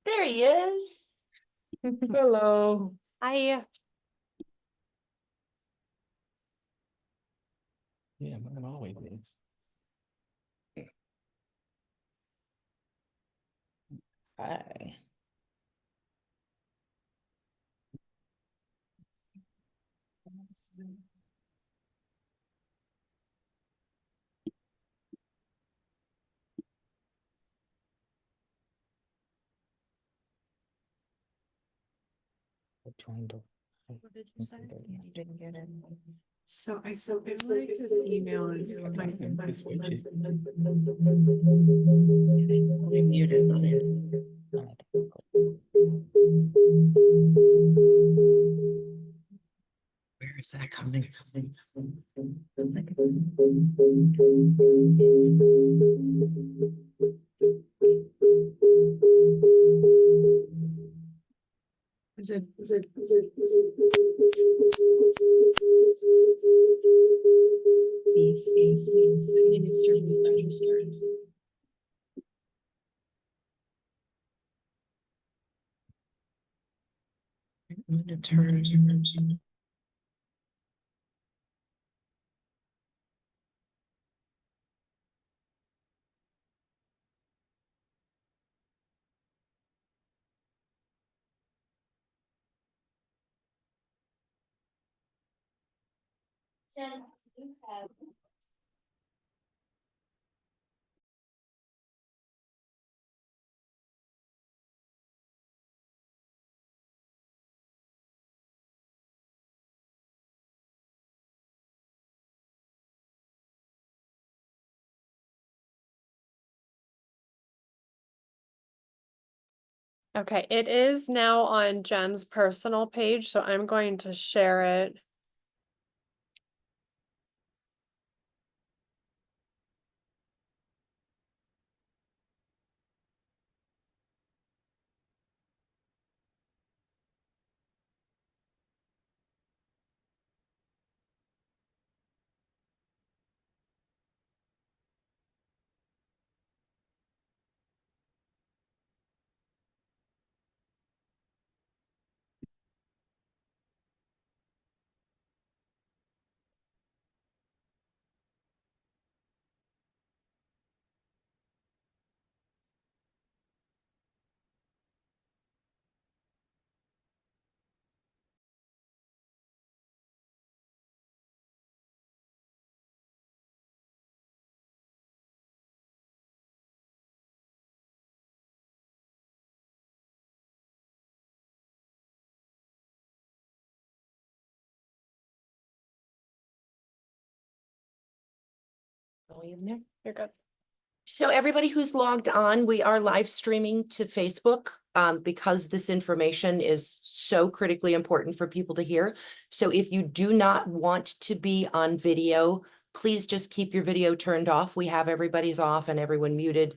There he is. Hello. Hi. Yeah, mine always is. Hi. What did you say? You didn't get it. So I like this email is like We muted. Where is that coming? I'm gonna turn. okay, it is now on Jen's personal page, so I'm going to share it. You're good. So everybody who's logged on, we are live streaming to Facebook because this information is so critically important for people to hear. So if you do not want to be on video, please just keep your video turned off. We have everybody's off and everyone muted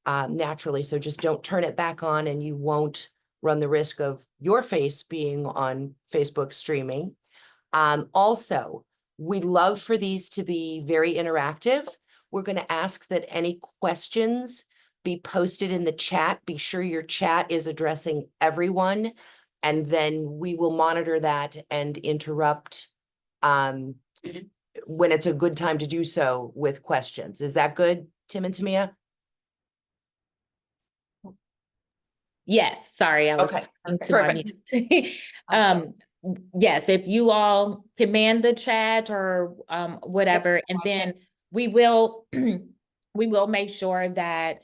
naturally. So just don't turn it back on and you won't run the risk of your face being on Facebook streaming. Also, we love for these to be very interactive. We're going to ask that any questions be posted in the chat. Be sure your chat is addressing everyone, and then we will monitor that and interrupt when it's a good time to do so with questions. Is that good, Tim and Tamia? Yes, sorry, I was Okay, talking to my perfect. yes, if you all command the chat or whatever, and then we will we will make sure that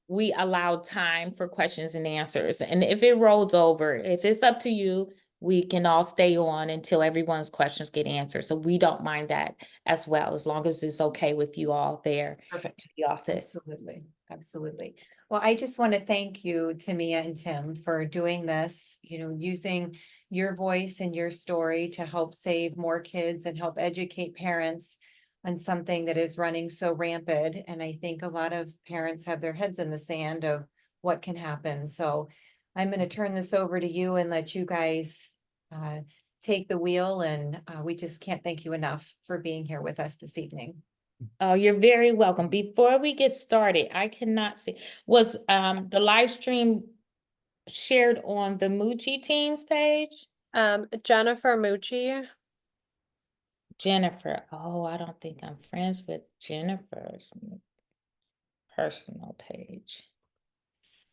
we allow time for questions and answers. And if it rolls over, if it's up to you, we can all stay on until everyone's questions get answered. So we don't mind that as well, as long as it's okay with you all there. Perfect. To the office. Absolutely, absolutely. Well, I just want to thank you, Tamia and Tim, for doing this, using your voice and your story to help save more kids and help educate parents on something that is running so rampant. And I think a lot of parents have their heads in the sand of what can happen. So I'm going to turn this over to you and let you guys take the wheel. And we just can't thank you enough for being here with us this evening. Oh, you're very welcome. Before we get started, I cannot see, was the live stream shared on the Mucci Teams page? Jennifer Mucci. Jennifer, oh, I don't think I'm friends with Jennifer's personal page.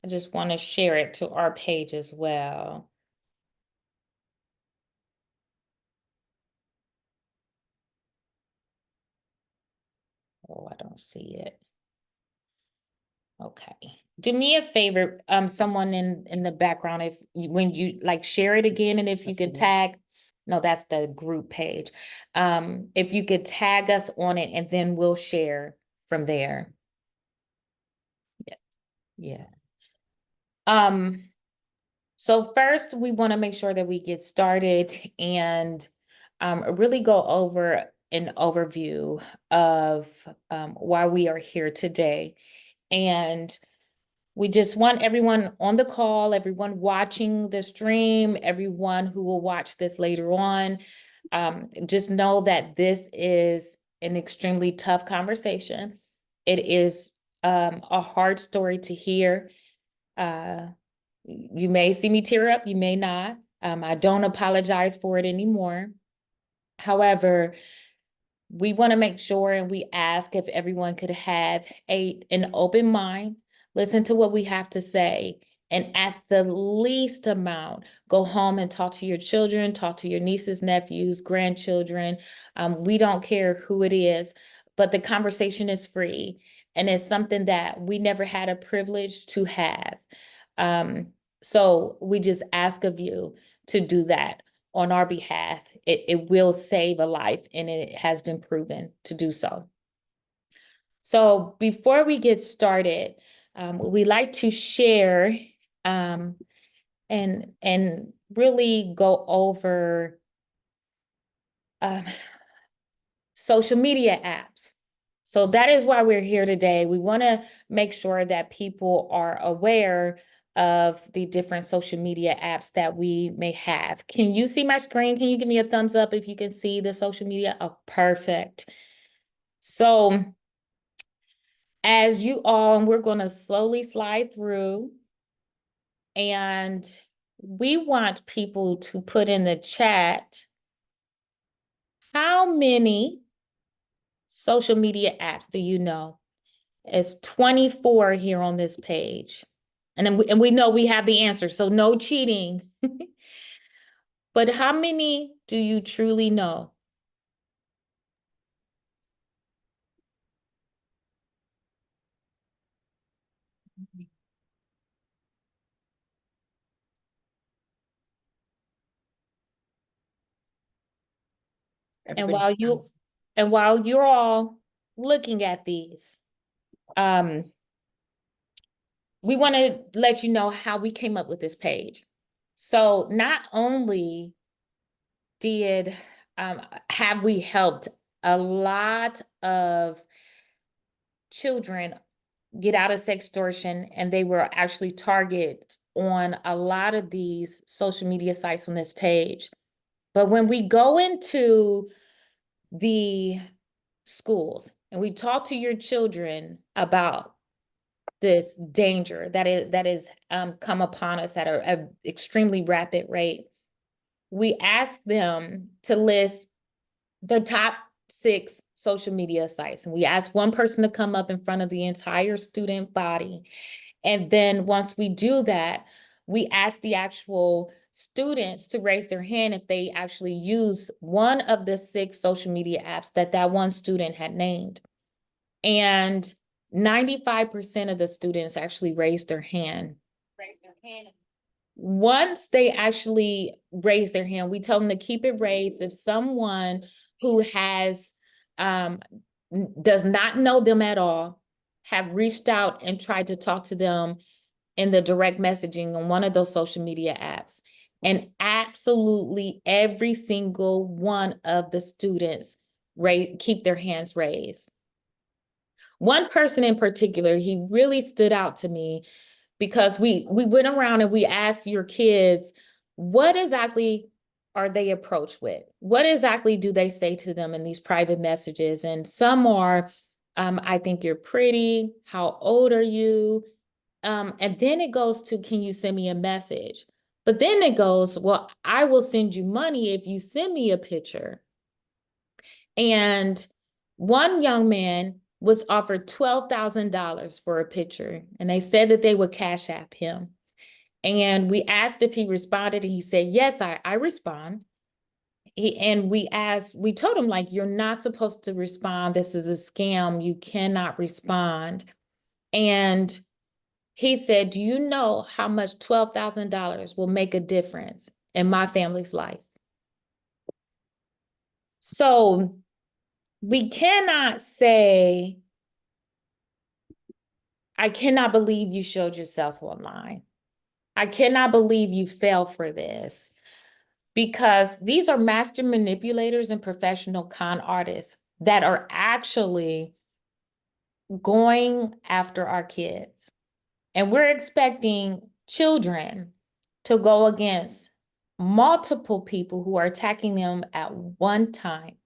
I just want to share it to our page as well. Oh, I don't see it. Okay. Do me a favor, someone in the background, if when you like share it again, and if you That's the could one. tag, no, that's the group page. If you could tag us on it, and then we'll share from there. Yeah. Yeah. So first, we want to make sure that we get started and really go over an overview of why we are here today. And we just want everyone on the call, everyone watching the stream, everyone who will watch this later on, just know that this is an extremely tough conversation. It is a hard story to hear. You may see me tear up, you may not. I don't apologize for it anymore. However, we want to make sure, and we ask if everyone could have an open mind, listen to what we have to say, and at the least amount, go home and talk to your children, talk to your nieces, nephews, grandchildren. We don't care who it is, but the conversation is free, and it's something that we never had a privilege to have. So we just ask of you to do that on our behalf. It will save a life, and it has been proven to do so. So before we get started, we like to share and really go over social media apps. So that is why we're here today. We want to make sure that people are aware of the different social media apps that we may have. Can you see my screen? Can you give me a thumbs up if you can see the social media? Oh, perfect. So as you all, and we're going to slowly slide through, and we want people to put in the chat how many social media apps do you know? It's 24 here on this page. And then we know we have the answer, so no cheating. But how many do you truly know? And while you're all looking at these, we want to let you know how we came up with this page. So not only did have we helped a lot of children get out of sextortion, and they were actually targeted on a lot of these social media sites on this page. But when we go into the schools and we talk to your children about this danger that is come upon us at an extremely rapid rate, we ask them to list their top 6 social media sites. And we ask one person to come up in front of the entire student body. And then once we do that, we ask the actual students to raise their hand if they actually use one of the 6 social media apps that one student had named. And 95% of the students actually raised their hand. Once they actually raise their hand, we tell them to keep it raised. If someone who has does not know them at all have reached out and tried to talk to them in the direct messaging on one of those social media apps, and absolutely every single one of the students keep their hands raised. One person in particular, he really stood out to me, because we went around and we asked your kids, what exactly are they approached with? What exactly do they say to them in these private messages? And some are, I think you're pretty. How old are you? And then it goes to, can you send me a message? But then it goes, well, I will send you money if you send me a picture. And one young man was offered $12,000 for a picture, and they said that they would Cash App him. And we asked if he responded, and he said, yes, I respond. We told him, like, you're not supposed to respond. This is a scam. You cannot respond. And he said, do you know how much $12,000 will make a difference in my family's life? So we cannot say, I cannot believe you showed yourself online. I cannot believe you fell for this, because these are master manipulators and professional con artists that are actually going after our kids. And we're expecting children to go against multiple people who are attacking them at one time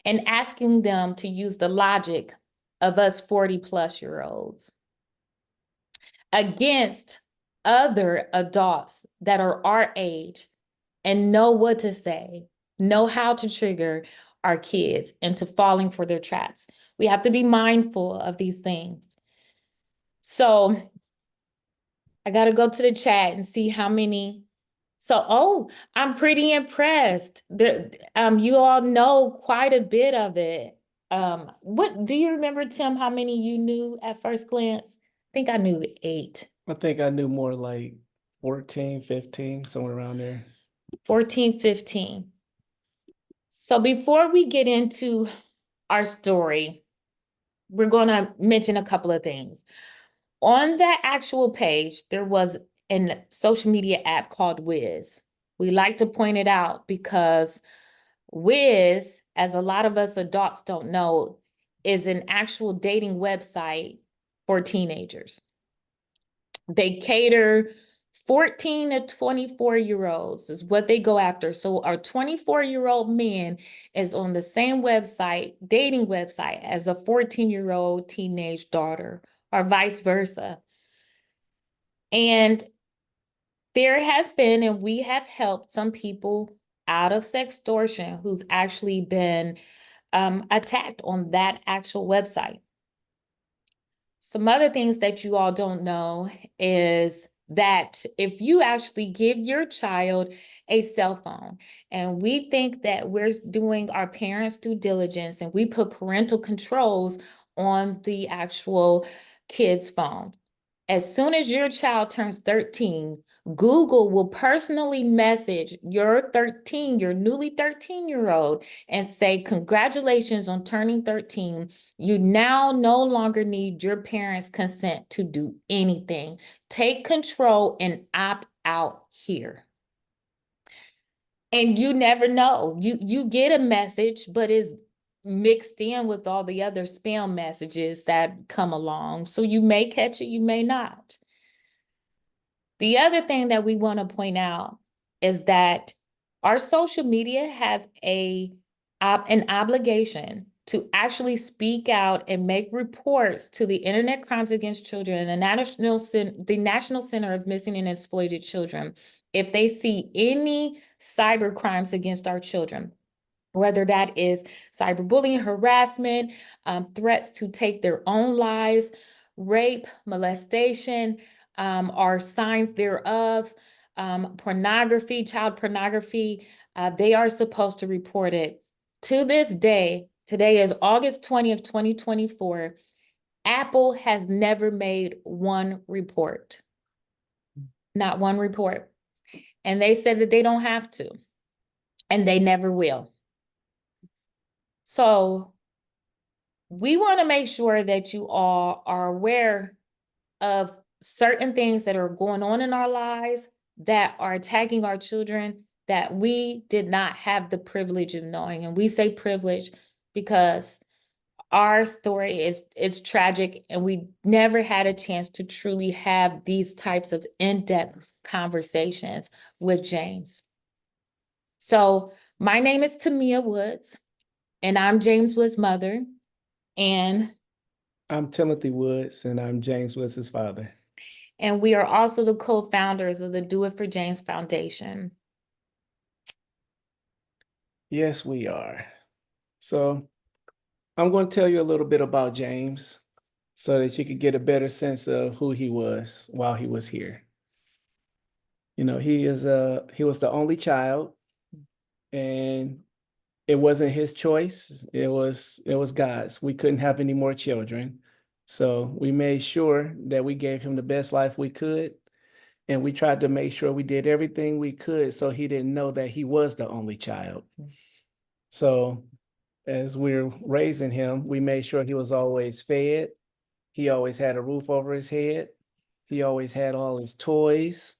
and asking them to use the logic of us 40-plus-year-olds against other adults that are our age and know what to say, know how to trigger our kids into falling for their traps. We have to be mindful of these things. So I got to go to the chat and see how many. So, I'm pretty impressed. You all know quite a bit of it. What do you remember, Tim, how many you knew at first glance? I think I knew 8. I think I knew more like 14, 15, somewhere around there. 14, 15. So before we get into our story, we're going to mention a couple of things. On that actual page, there was a social media app called Wiz. We like to point it out because Wiz, as a lot of us adults don't know, is an actual dating website for teenagers. They cater 14 to 24-year-olds is what they go after. So our 24-year-old man is on the same website, dating website, as a 14-year-old teenage daughter, or vice versa. And there has been, and we have helped some people out of sextortion who's actually been attacked on that actual website. Some other things that you all don't know is that if you actually give your child a cell phone, and we think that we're doing our parents' due diligence and we put parental controls on the actual kid's phone, as soon as your child turns 13, Google will personally message your newly 13-year-old and say, congratulations on turning 13. You now no longer need your parents' consent to do anything. Take control and opt out here. And you never know. You get a message, but it's mixed in with all the other spam messages that come along. So you may catch it, you may not. The other thing that we want to point out is that our social media has an obligation to actually speak out and make reports to the Internet Crimes Against Children and the National Center of Missing and Exploited Children if they see any cyber crimes against our children, whether that is cyberbullying, harassment, threats to take their own lives, rape, molestation, or signs thereof, pornography, child pornography, they are supposed to report it. To this day, today is August 20th, 2024, Apple has never made one report. Not one report. And they said that they don't have to, and they never will. So we want to make sure that you all are aware of certain things that are going on in our lives that are attacking our children that we did not have the privilege of knowing. And we say privilege because our story is tragic, and we never had a chance to truly have these types of in-depth conversations with James. So my name is Tamia Woods, and I'm James Woods' mother. And I'm Timothy Woods, and I'm James Woods' father. we are also the co-founders of the Do It for James Foundation. Yes, we are. So I'm going to tell you a little bit about James so that you could get a better sense of who he was while he was here. You know, he was the only child, and it wasn't his choice. It was God's. We couldn't have any more children. So we made sure that we gave him the best life we could. And we tried to make sure we did everything we could so he didn't know that he was the only child. So as we were raising him, we made sure he was always fed. He always had a roof over his head. He always had all his toys.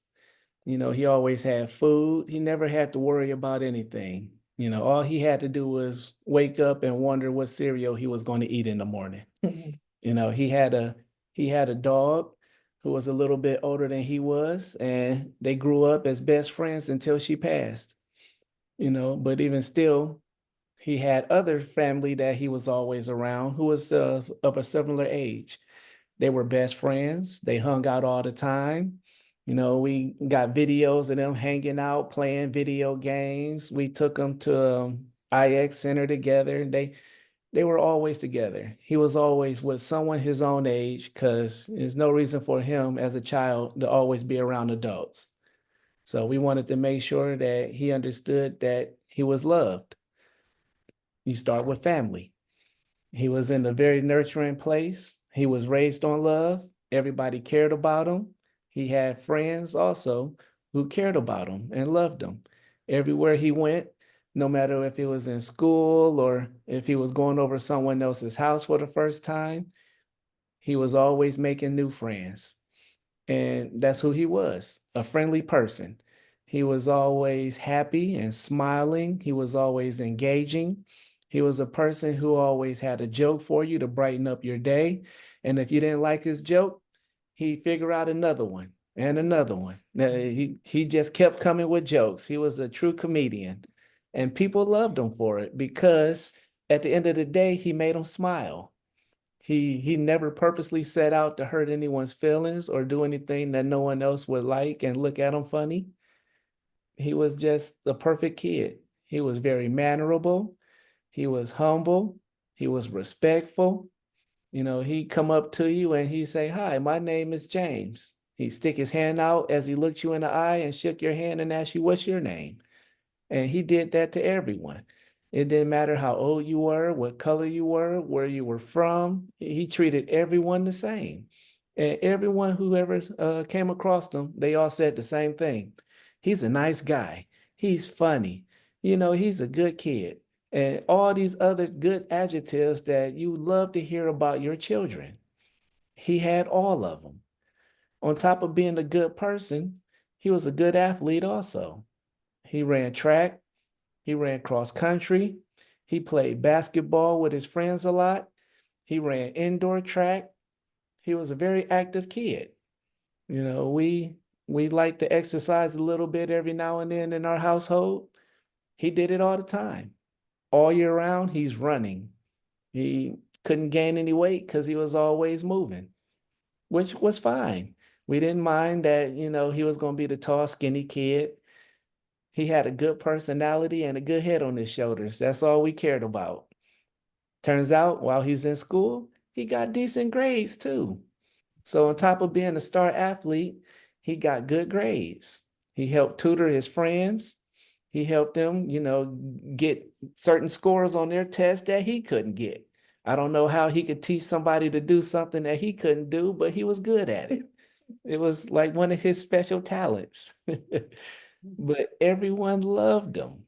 You know, he always had food. He never had to worry about anything. You know, all he had to do was wake up and wonder what cereal he was going to eat in the morning. You know, he had a dog who was a little bit older than he was, and they grew up as best friends until she passed. You know, but even still, he had other family that he was always around who was of a similar age. They were best friends. They hung out all the time. You know, we got videos of them hanging out, playing video games. We took them to IX Center together. They were always together. He was always with someone his own age because there's no reason for him as a child to always be around adults. So we wanted to make sure that he understood that he was loved. You start with family. He was in a very nurturing place. He was raised on love. Everybody cared about him. He had friends also who cared about him and loved him. Everywhere he went, no matter if it was in school or if he was going over someone else's house for the first time, he was always making new friends. And that's who he was, a friendly person. He was always happy and smiling. He was always engaging. He was a person who always had a joke for you to brighten up your day. And if you didn't like his joke, he'd figure out another one and another one. He just kept coming with jokes. He was a true comedian. And people loved him for it because at the end of the day, he made them smile. He never purposely set out to hurt anyone's feelings or do anything that no one else would like and look at him funny. He was just the perfect kid. He was very mannerable. He was humble. He was respectful. You know, he'd come up to you and he'd say, "Hi, my name is James." He'd stick his hand out as he looked you in the eye and shook your hand and asked you, "What's your name?" And he did that to everyone. It didn't matter how old you were, what color you were, where you were from. He treated everyone the same. And everyone who ever came across him, they all said the same thing. He's a nice guy. He's funny. You know, he's a good kid. And all these other good adjectives that you love to hear about your children. He had all of them. On top of being a good person, he was a good athlete also. He ran track. He ran cross country. He played basketball with his friends a lot. He ran indoor track. He was a very active kid. You know, we like to exercise a little bit every now and then in our household. He did it all the time. All year round, he's running. He couldn't gain any weight because he was always moving, which was fine. We didn't mind that, you know, he was going to be the tall, skinny kid. He had a good personality and a good head on his shoulders. That's all we cared about. Turns out while he's in school, he got decent grades too. So on top of being a star athlete, he got good grades. He helped tutor his friends. He helped them, you know, get certain scores on their tests that he couldn't get. I don't know how he could teach somebody to do something that he couldn't do, but he was good at it. It was like one of his special talents. But everyone loved him.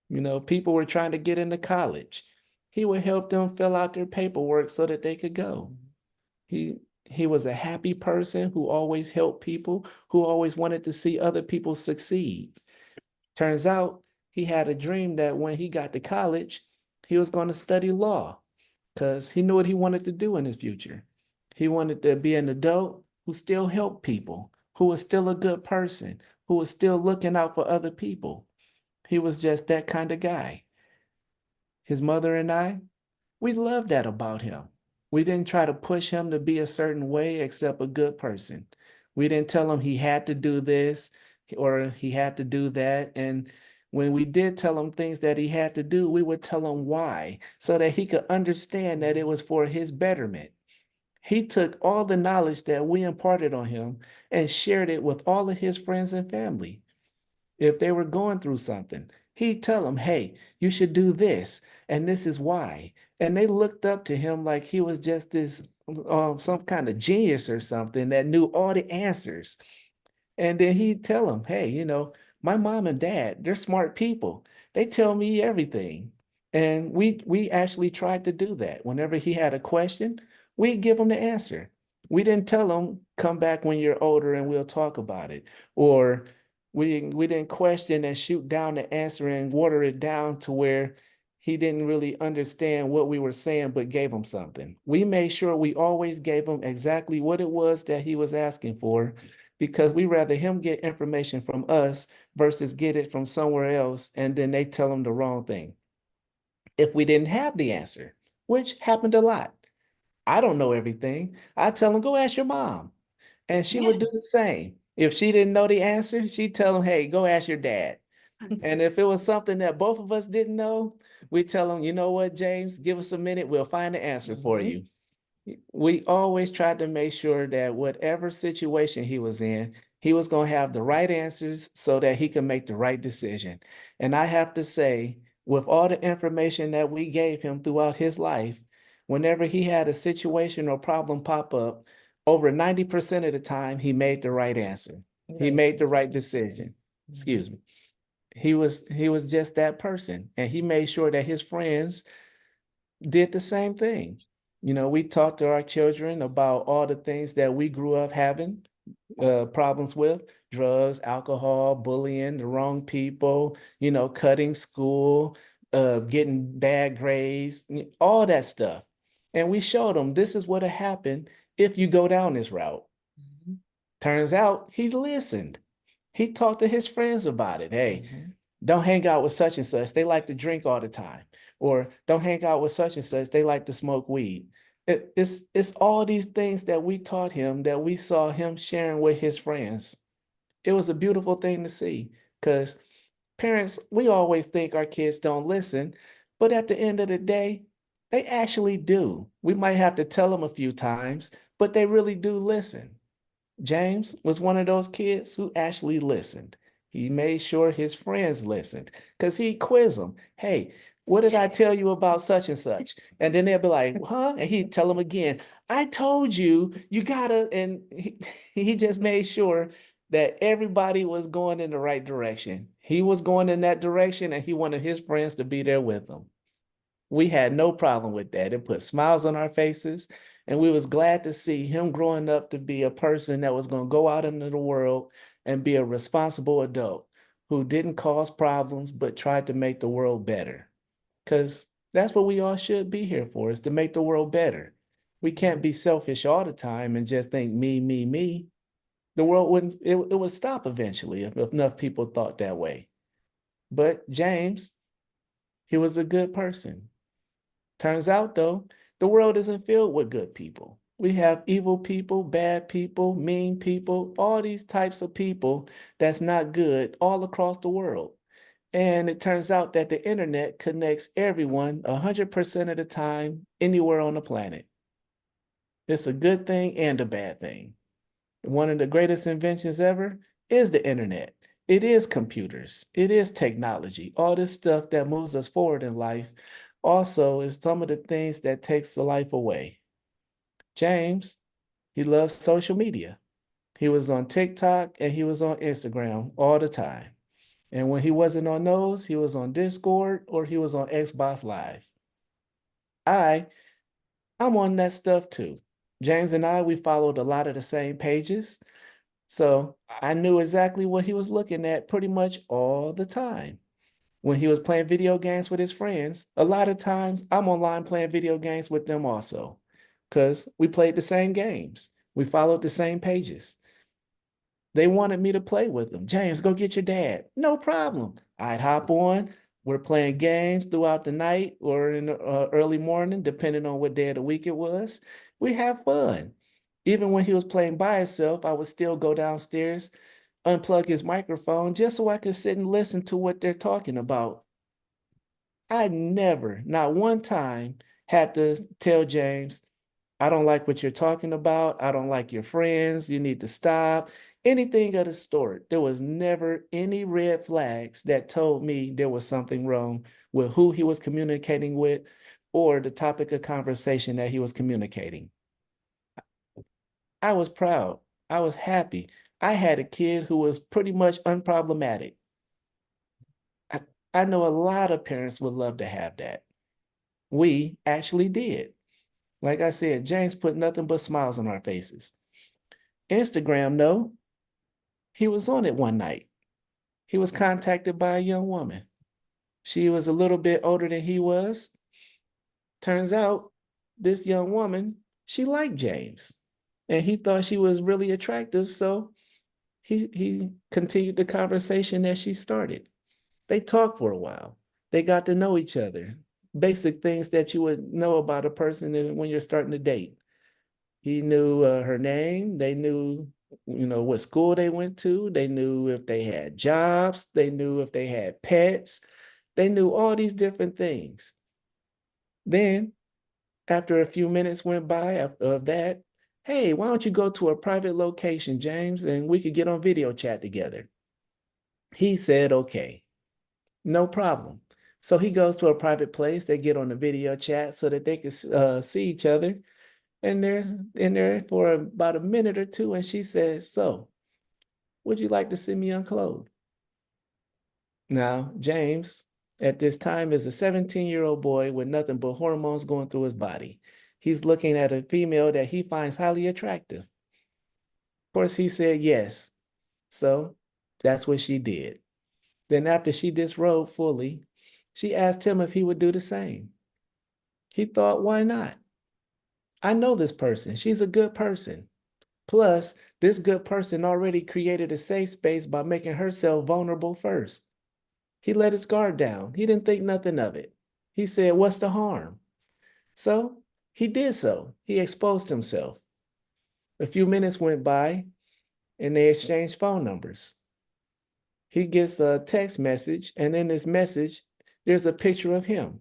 You know, people were trying to get into college. He would help them fill out their paperwork so that they could go. He was a happy person who always helped people, who always wanted to see other people succeed. Turns out he had a dream that when he got to college, he was going to study law because he knew what he wanted to do in his future. He wanted to be an adult who still helped people, who was still a good person, who was still looking out for other people. He was just that kind of guy. His mother and I, we loved that about him. We didn't try to push him to be a certain way except a good person. We didn't tell him he had to do this or he had to do that. And when we did tell him things that he had to do, we would tell him why so that he could understand that it was for his betterment. He took all the knowledge that we imparted on him and shared it with all of his friends and family. If they were going through something, he'd tell them, hey, you should do this, and this is why. And they looked up to him like he was just this some kind of genius or something that knew all the answers. And then he'd tell them, hey, my mom and dad, they're smart people. They tell me everything. And we actually tried to do that. Whenever he had a question, we'd give him the answer. We didn't tell him, come back when you're older and we'll talk about it. Or we didn't question and shoot down the answer and water it down to where he didn't really understand what we were saying, but gave him something. We made sure we always gave him exactly what it was that he was asking for, because we rather him get information from us versus get it from somewhere else and then they tell him the wrong thing. If we didn't have the answer, which happened a lot, I don't know everything. I tell him, go ask your mom. And she would do the same. If she didn't know the answer, she'd tell him, hey, go ask your dad. And if it was something that both of us didn't know, we'd tell him, you know what, James, give us a minute. We'll find the answer for you. We always tried to make sure that whatever situation he was in, he was going to have the right answers so that he could make the right decision. And I have to say, with all the information that we gave him throughout his life, whenever he had a situation or problem pop up, over 90% of the time, he made the right answer. He made the right decision. Excuse me. He was just that person. And he made sure that his friends did the same thing. We talked to our children about all the things that we grew up having problems with: drugs, alcohol, bullying, the wrong people, cutting school, getting bad grades, all that stuff. And we showed them this is what'll happen if you go down this route. Turns out he listened. He talked to his friends about it. Hey, don't hang out with such and such. They like to drink all the time. Or don't hang out with such and such. They like to smoke weed. It's all these things that we taught him, that we saw him sharing with his friends. It was a beautiful thing to see, because parents, we always think our kids don't listen, but at the end of the day, they actually do. We might have to tell them a few times, but they really do listen. James was one of those kids who actually listened. He made sure his friends listened, because he'd quiz them. Hey, what did I tell you about such and such? And then they'll be like, huh? And he'd tell them again, I told you, you gotta. And he just made sure that everybody was going in the right direction. He was going in that direction, and he wanted his friends to be there with him. We had no problem with that. It put smiles on our faces, and we was glad to see him growing up to be a person that was going to go out into the world and be a responsible adult who didn't cause problems, but tried to make the world better. Because that's what we all should be here for, is to make the world better. We can't be selfish all the time and just think me, me, me. The world it would stop eventually if enough people thought that way. But James, he was a good person. Turns out, though, the world isn't filled with good people. We have evil people, bad people, mean people, all these types of people that's not good all across the world. And it turns out that the internet connects everyone 100% of the time, anywhere on the planet. It's a good thing and a bad thing. One of the greatest inventions ever is the internet. It is computers. It is technology. All this stuff that moves us forward in life also is some of the things that takes the life away. James, he loves social media. He was on TikTok and he was on Instagram all the time. And when he wasn't on those, he was on Discord or he was on Xbox Live. I'm on that stuff too. James and I, we followed a lot of the same pages. So I knew exactly what he was looking at pretty much all the time. When he was playing video games with his friends, a lot of times I'm online playing video games with them also, because we played the same games. We followed the same pages. They wanted me to play with them. James, go get your dad. No problem. I'd hop on. We're playing games throughout the night or in the early morning, depending on what day of the week it was. We have fun. Even when he was playing by himself, I would still go downstairs, unplug his microphone just so I could sit and listen to what they're talking about. I never, not one time, had to tell James, I don't like what you're talking about. I don't like your friends. You need to stop. Anything of the sort. There was never any red flags that told me there was something wrong with who he was communicating with or the topic of conversation that he was communicating. I was proud. I was happy. I had a kid who was pretty much unproblematic. I know a lot of parents would love to have that. We actually did. Like I said, James put nothing but smiles on our faces. Instagram, no. He was on it one night. He was contacted by a young woman. She was a little bit older than he was. Turns out this young woman, she liked James. And he thought she was really attractive, so he continued the conversation that she started. They talked for a while. They got to know each other. Basic things that you would know about a person when you're starting to date. He knew her name. They knew, what school they went to. They knew if they had jobs. They knew if they had pets. They knew all these different things. Then, after a few minutes went by of that, hey, why don't you go to a private location, James, and we could get on video chat together? He said, okay, no problem. So he goes to a private place. They get on the video chat so that they can see each other. And they're in there for about a minute or two. And she says, so, would you like to see me unclothed? Now, James, at this time, is a 17-year-old boy with nothing but hormones going through his body. He's looking at a female that he finds highly attractive. Of course, he said yes. So that's what she did. Then after she disrobed fully, she asked him if he would do the same. He thought, why not? I know this person. She's a good person. Plus, this good person already created a safe space by making herself vulnerable first. He let his guard down. He didn't think nothing of it. He said, what's the harm? So he did so. He exposed himself. A few minutes went by and they exchanged phone numbers. He gets a text message, and in this message, there's a picture of him.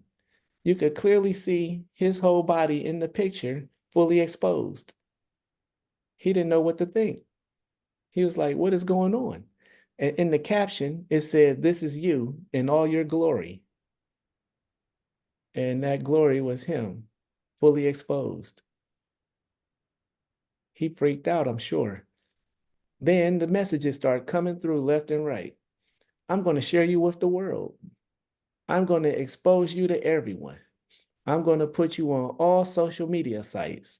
You could clearly see his whole body in the picture, fully exposed. He didn't know what to think. He was like, what is going on? And in the caption, it said, this is you in all your glory. And that glory was him, fully exposed. He freaked out, I'm sure. Then the messages start coming through left and right. I'm going to share you with the world. I'm going to expose you to everyone. I'm going to put you on all social media sites.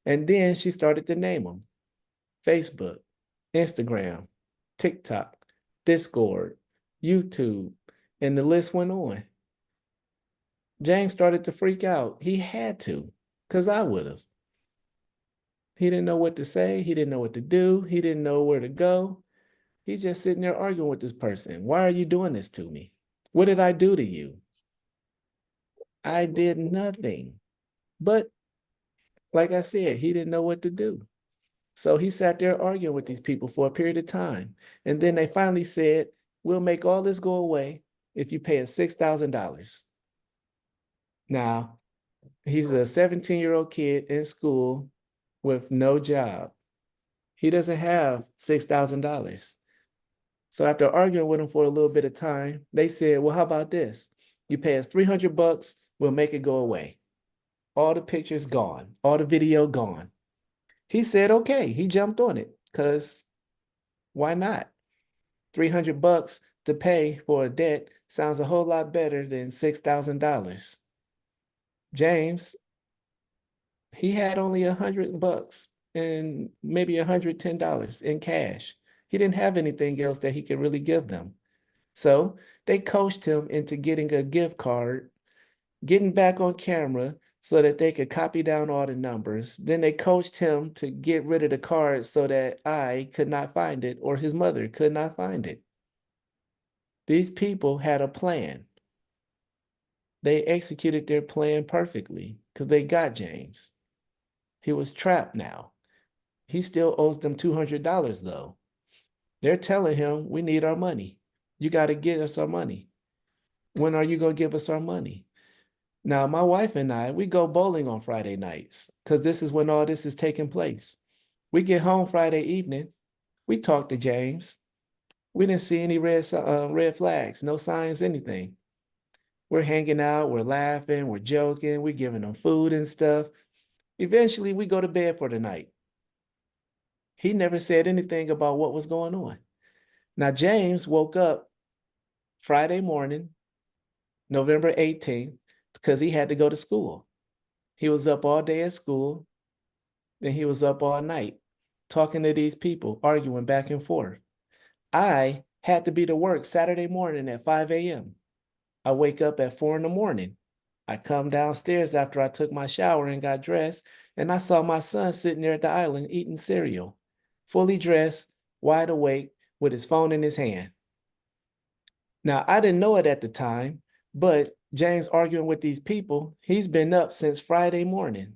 And then she started to name them. Facebook, Instagram, TikTok, Discord, YouTube, and the list went on. James started to freak out. He had to, because I would have. He didn't know what to say. He didn't know what to do. He didn't know where to go. He's just sitting there arguing with this person. Why are you doing this to me? What did I do to you? I did nothing. But like I said, he didn't know what to do. So he sat there arguing with these people for a period of time. And then they finally said, we'll make all this go away if you pay us $6,000. Now, he's a 17-year-old kid in school with no job. He doesn't have $6,000. So after arguing with him for a little bit of time, they said, well, how about this? You pay us $300, we'll make it go away. All the pictures gone, all the video gone. He said, okay, he jumped on it because why not? $300 to pay for a debt sounds a whole lot better than $6,000. James, he had only $100 and maybe $110 in cash. He didn't have anything else that he could really give them. So they coached him into getting a gift card, getting back on camera, so that they could copy down all the numbers. Then they coached him to get rid of the card so that I could not find it or his mother could not find it. These people had a plan. They executed their plan perfectly because they got James. He was trapped now. He still owes them $200 though. They're telling him, we need our money. You got to get us our money. When are you going to give us our money? Now, my wife and I, we go bowling on Friday nights because this is when all this is taking place. We get home Friday evening. We talk to James. We didn't see any red flags, no signs, anything. We're hanging out, we're laughing, we're joking, we're giving them food and stuff. Eventually, we go to bed for the night. He never said anything about what was going on. Now, James woke up Friday morning, November 18th, because he had to go to school. He was up all day at school. Then he was up all night talking to these people, arguing back and forth. I had to be to work Saturday morning at 5 a.m. I wake up at 4 in the morning. I come downstairs after I took my shower and got dressed, and I saw my son sitting there at the island eating cereal, fully dressed, wide awake, with his phone in his hand. Now, I didn't know it at the time, but James arguing with these people, he's been up since Friday morning.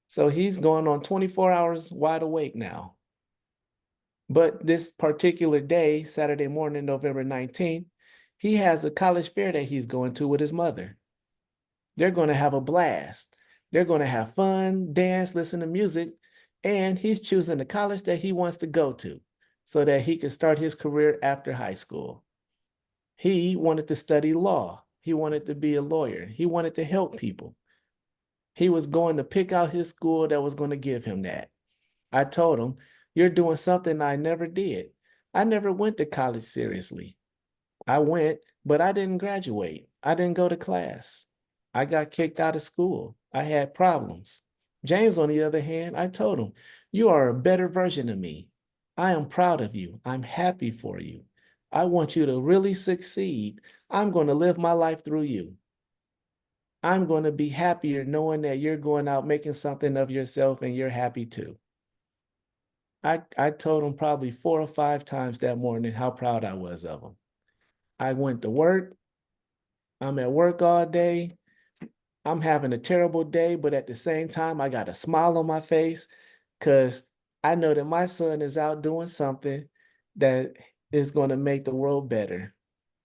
So he's going on 24 hours wide awake now. But this particular day, Saturday morning, November 19th, he has a college fair that he's going to with his mother. They're going to have a blast. They're going to have fun, dance, listen to music, and he's choosing the college that he wants to go to so that he can start his career after high school. He wanted to study law. He wanted to be a lawyer. He wanted to help people. He was going to pick out his school that was going to give him that. I told him, you're doing something I never did. I never went to college seriously. I went, but I didn't graduate. I didn't go to class. I got kicked out of school. I had problems. James, on the other hand, I told him, you are a better version of me. I am proud of you. I'm happy for you. I want you to really succeed. I'm going to live my life through you. I'm going to be happier knowing that you're going out making something of yourself and you're happy too. I told him probably 4 or 5 times that morning how proud I was of him. I went to work. I'm at work all day. I'm having a terrible day, but at the same time, I got a smile on my face because I know that my son is out doing something that is going to make the world better.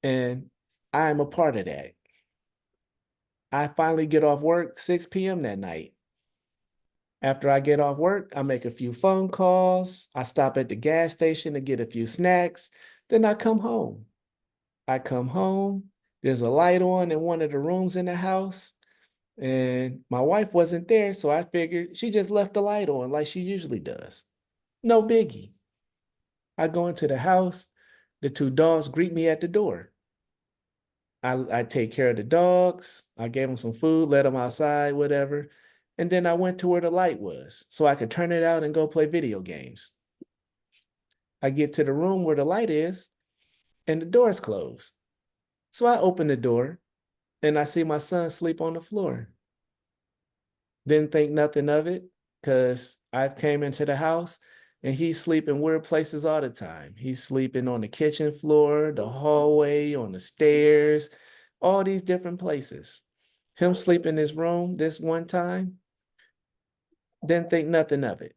And I'm a part of that. I finally get off work 6 p.m. that night. After I get off work, I make a few phone calls. I stop at the gas station to get a few snacks. Then I come home. I come home. There's a light on in one of the rooms in the house. And my wife wasn't there, so I figured she just left the light on like she usually does. No biggie. I go into the house. The 2 dogs greet me at the door. I take care of the dogs. I gave them some food, let them outside, whatever. And then I went to where the light was so I could turn it out and go play video games. I get to the room where the light is and the door's closed. So I open the door and I see my son sleep on the floor. Didn't think nothing of it because I came into the house and he's sleeping weird places all the time. He's sleeping on the kitchen floor, the hallway, on the stairs, all these different places. Him sleep in his room this one time, didn't think nothing of it.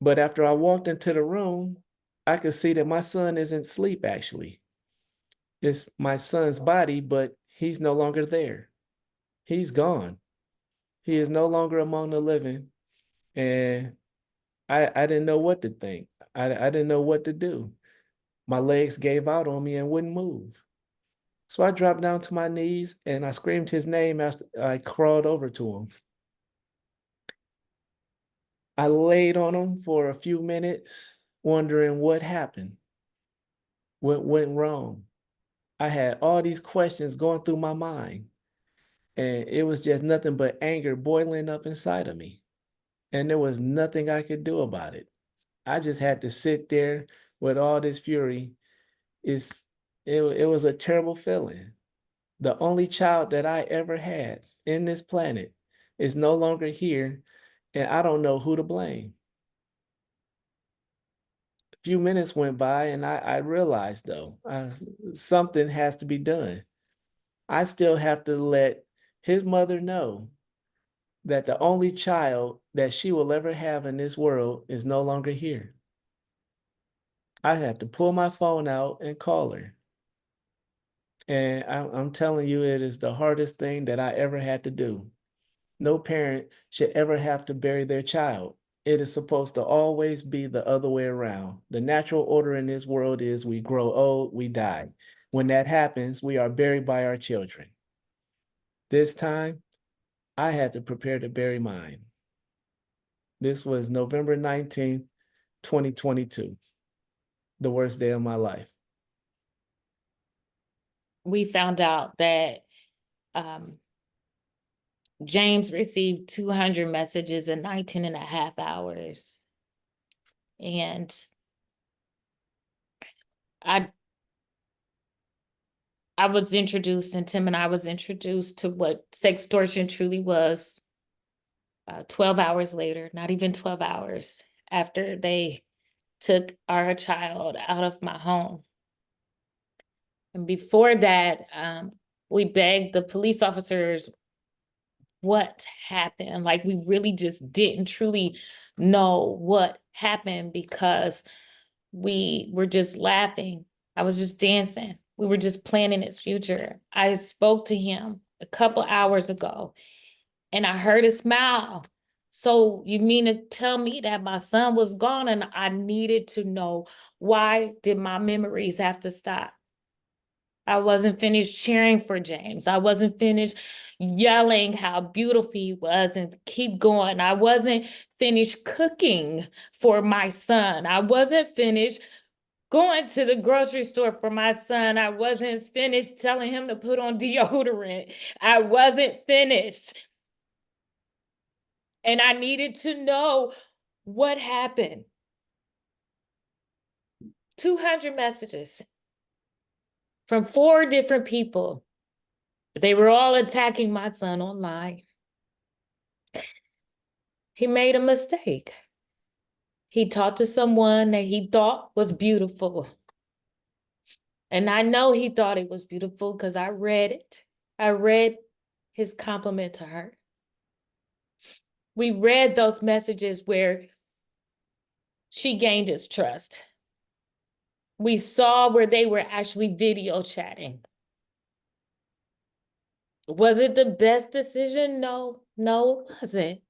But after I walked into the room, I could see that my son isn't asleep actually. It's my son's body, but he's no longer there. He's gone. He is no longer among the living. And I didn't know what to think. I didn't know what to do. My legs gave out on me and wouldn't move. So I dropped down to my knees and I screamed his name as I crawled over to him. I laid on him for a few minutes, wondering what happened, what went wrong. I had all these questions going through my mind, and it was just nothing but anger boiling up inside of me. And there was nothing I could do about it. I just had to sit there with all this fury. It was a terrible feeling. The only child that I ever had in this planet is no longer here, and I don't know who to blame. A few minutes went by, and I realized, though, something has to be done. I still have to let his mother know that the only child that she will ever have in this world is no longer here. I have to pull my phone out and call her. And I'm telling you, it is the hardest thing that I ever had to do. No parent should ever have to bury their child. It is supposed to always be the other way around. The natural order in this world is we grow old, we die. When that happens, we are buried by our children. This time, I had to prepare to bury mine. This was November 19th, 2022, the worst day of my life. We found out that James received 200 messages in 19 and a half hours. And I was introduced, and Tim and I was introduced to what sextortion truly was 12 hours later, not even 12 hours after they took our child out of my home. And before that, we begged the police officers what happened. Like, we really just didn't truly know what happened because we were just laughing. I was just dancing. We were just planning his future. I spoke to him a couple hours ago and I heard a smile. So you mean to tell me that my son was gone, and I needed to know, why did my memories have to stop? I wasn't finished cheering for James. I wasn't finished yelling how beautiful he was and keep going. I wasn't finished cooking for my son. I wasn't finished going to the grocery store for my son. I wasn't finished telling him to put on deodorant. I wasn't finished. And I needed to know what happened. 200 messages from 4 different people. They were all attacking my son online. He made a mistake. He talked to someone that he thought was beautiful. And I know he thought it was beautiful because I read it. I read his compliment to her. We read those messages where she gained his trust. We saw where they were actually video chatting. Was it the best decision? No, it wasn't.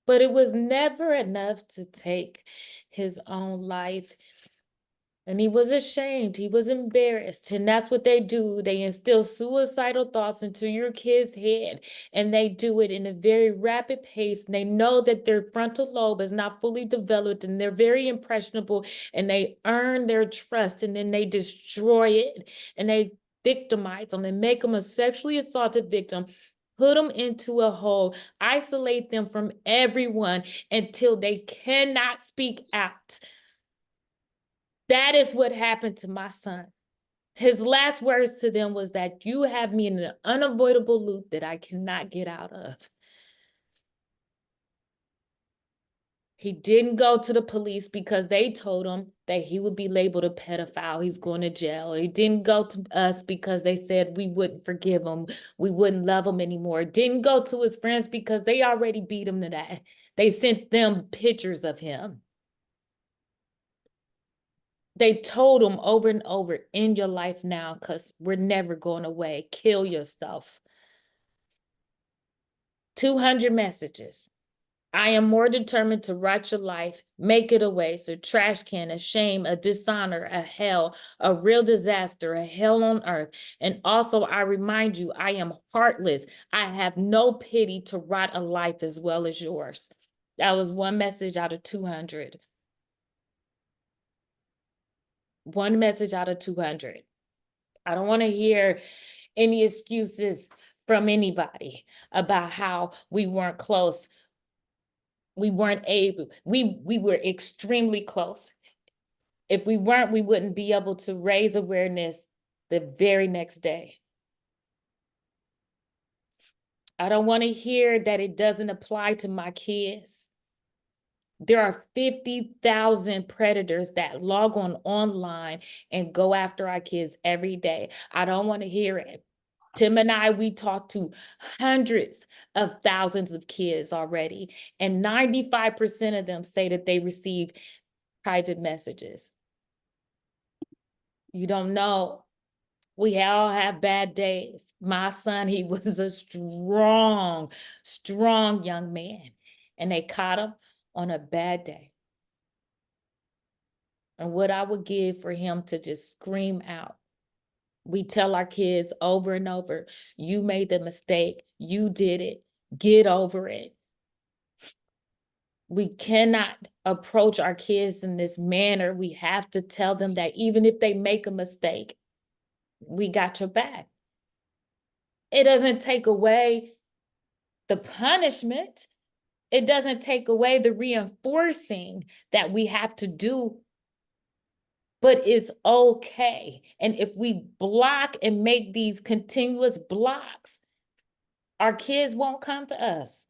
But it was never enough to take his own life. And he was ashamed, he was embarrassed. And that's what they do. They instill suicidal thoughts into your kid's head. And they do it in a very rapid pace. And they know that their frontal lobe is not fully developed and they're very impressionable. And they earn their trust and then they destroy it. And they victimize them and make them a sexually assaulted victim. Put them into a hole, isolate them from everyone until they cannot speak out. That is what happened to my son. His last words to them was that you have me in an unavoidable loop that I cannot get out of. He didn't go to the police because they told him that he would be labeled a pedophile. He's going to jail. He didn't go to us because they said we wouldn't forgive him. We wouldn't love him anymore. Didn't go to his friends because they already beat him to that. They sent them pictures of him. They told him over and over, end your life now because we're never going away. Kill yourself. 200 messages. I am more determined to write your life, make it a waste, a trash can, a shame, a dishonor, a hell, a real disaster, a hell on earth. And also I remind you, I am heartless. I have no pity to write a life as well as yours. That was one message out of 200. One message out of 200. I don't want to hear any excuses from anybody about how we weren't close. We weren't able, we were extremely close. If we weren't, we wouldn't be able to raise awareness the very next day. I don't want to hear that it doesn't apply to my kids. There are 50,000 predators that log on online and go after our kids every day. I don't want to hear it. Tim and I, we talked to hundreds of thousands of kids already, and 95% of them say that they receive private messages. You don't know. We all have bad days. My son, he was a strong, strong young man, and they caught him on a bad day. And what I would give for him to just scream out. We tell our kids over and over, you made the mistake, you did it, get over it. We cannot approach our kids in this manner. We have to tell them that even if they make a mistake, we got your back. It doesn't take away the punishment. It doesn't take away the reinforcing that we have to do, but it's okay. And if we block and make these continuous blocks, our kids won't come to us.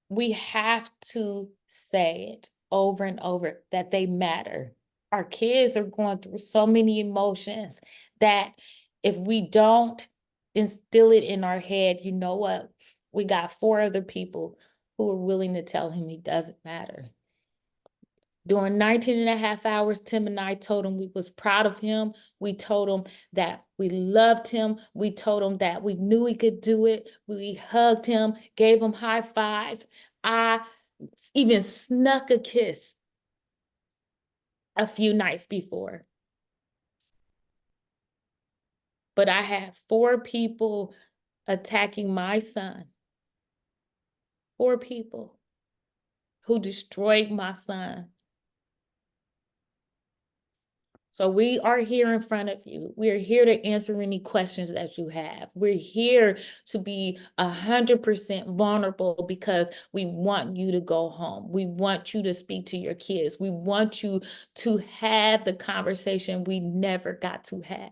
We have to say it over and over that they matter. Our kids are going through so many emotions that if we don't instill it in our head, you know what? We got 4 other people who are willing to tell him he doesn't matter. During 19 and a half hours, Tim and I told him we was proud of him. We told him that we loved him. We told him that we knew he could do it. We hugged him, gave him high fives. I even snuck a kiss a few nights before. But I had 4 people attacking my son. 4 people who destroyed my son. So we are here in front of you. We are here to answer any questions that you have. We're here to be 100% vulnerable because we want you to go home. We want you to speak to your kids. We want you to have the conversation we never got to have.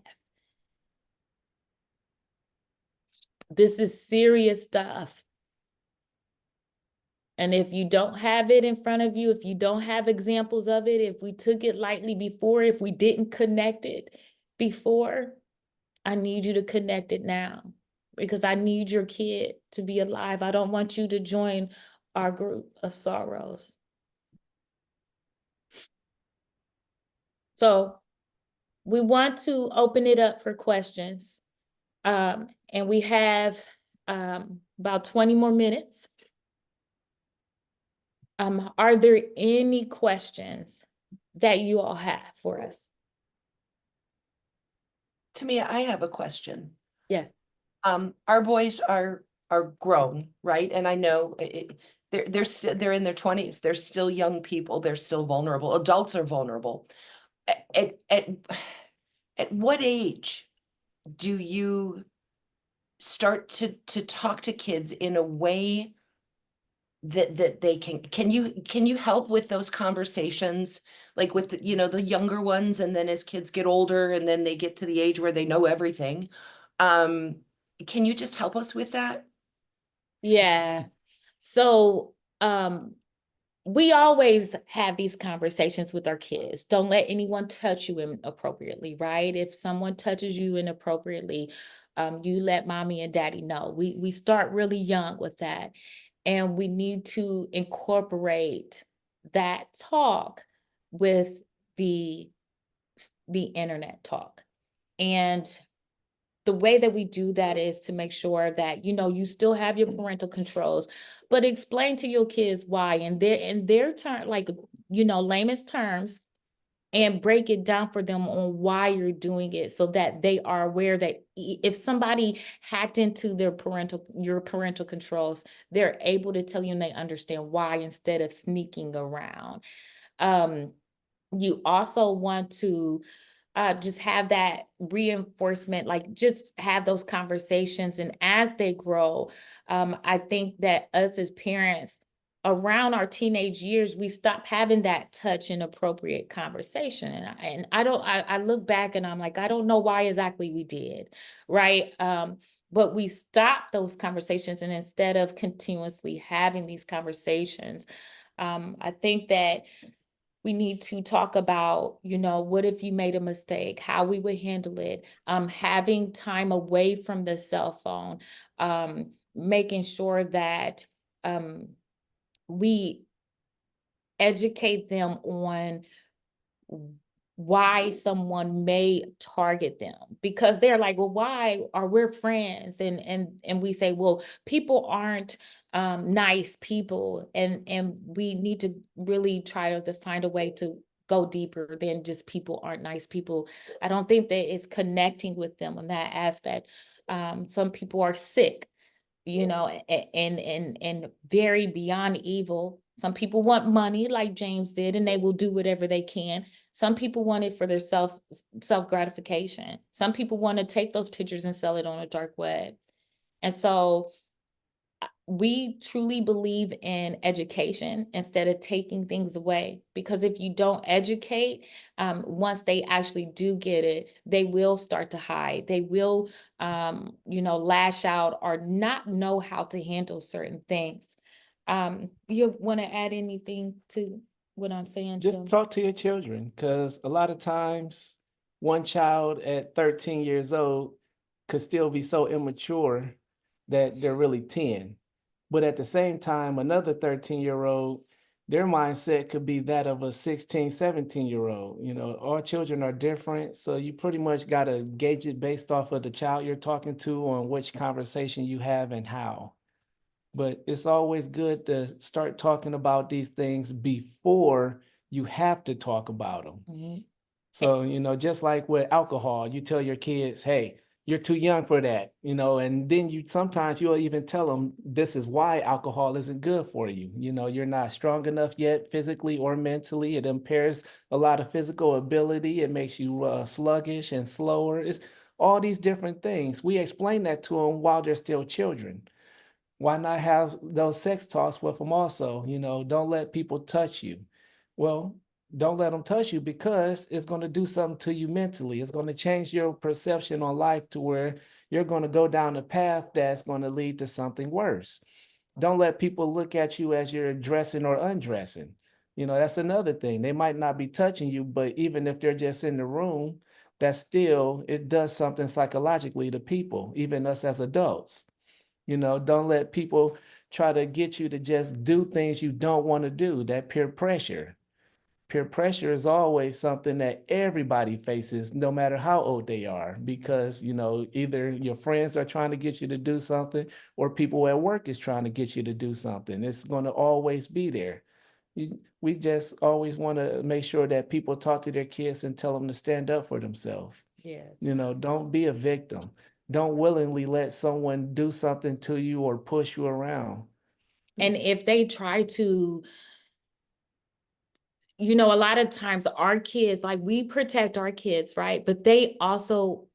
This is serious stuff. And if you don't have it in front of you, if you don't have examples of it, if we took it lightly before, if we didn't connect it before, I need you to connect it now because I need your kid to be alive. I don't want you to join our group of sorrows. So we want to open it up for questions. And we have about 20 more minutes. Are there any questions that you all have for us? Tamia, I have a question. Yes. Our boys are grown, right? And I know they're in their 20s. They're still young people. They're still vulnerable. Adults are vulnerable. At what age do you start to talk to kids in a way that they can you help with those conversations, like with the, the younger ones, and then as kids get older and then they get to the age where they know everything, can you just help us with that? Yeah. So we always have these conversations with our kids. Don't let anyone touch you inappropriately, right? If someone touches you inappropriately, you let mommy and daddy know. We start really young with that. And we need to incorporate that talk with the internet talk. And the way that we do that is to make sure that, you still have your parental controls, but explain to your kids why, and in their turn, like, layman's terms, and break it down for them on why you're doing it so that they are aware that if somebody hacked into your parental controls, they're able to tell you and they understand why instead of sneaking around. You also want to just have that reinforcement, like just have those conversations. And as they grow, I think that us as parents around our teenage years, we stop having that touch and appropriate conversation. And I look back and I'm like, I don't know why exactly we did, right? but we stop those conversations, and instead of continuously having these conversations, I think that we need to talk about, what if you made a mistake, how we would handle it, having time away from the cell phone, making sure that we educate them on why someone may target them, because they're like, well, why are we friends? And we say, well, people aren't nice people, and we need to really try to find a way to go deeper than just people aren't nice people. I don't think that it's connecting with them on that aspect. Some people are sick, and very beyond evil. Some people want money like James did, and they will do whatever they can. Some people want it for their self gratification. Some people want to take those pictures and sell it on a dark web. And so we truly believe in education instead of taking things away, because if you don't educate, once they actually do get it, they will start to hide. They will, lash out or not know how to handle certain things. You want to add anything to what I'm saying? Just Tim? talk to your children, because a lot of times one child at 13 years old could still be so immature that they're really 10. But at the same time, another 13-year-old, their mindset could be that of a 16, 17-year-old. All children are different. So you pretty much got to gauge it based off of the child you're talking to, on which conversation you have and how. But it's always good to start talking about these things before you have to talk about them. Mhm. So, just like with alcohol, you tell your kids, hey, you're too young for that, and then sometimes you'll even tell them this is why alcohol isn't good for you. You're not strong enough yet physically or mentally. It impairs a lot of physical ability. It makes you sluggish and slower. It's all these different things. We explain that to them while they're still children. Why not have those sex talks with them also? Don't let people touch you. Well, don't let them touch you, because it's going to do something to you mentally. It's going to change your perception on life to where you're going to go down a path that's going to lead to something worse. Don't let people look at you as you're dressing or undressing. That's another thing. They might not be touching you, but even if they're just in the room, it does something psychologically to people, even us as adults. Don't let people try to get you to just do things you don't want to do. That peer pressure. Peer pressure is always something that everybody faces, no matter how old they are, because, either your friends are trying to get you to do something, or people at work is trying to get you to do something. It's going to always be there. We just always want to make sure that people talk to their kids and tell them to stand up for themselves. Yes. Don't be a victim. Don't willingly let someone do something to you or push you around. And if they try to, a lot of times our kids, like, we protect our kids, right? But they also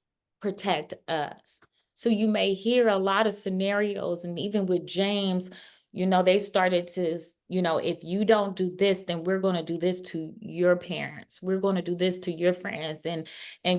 protect us. So you may hear a lot of scenarios, and even with James, they started to, if you don't do this, then we're going to do this to your parents. We're going to do this to your friends. And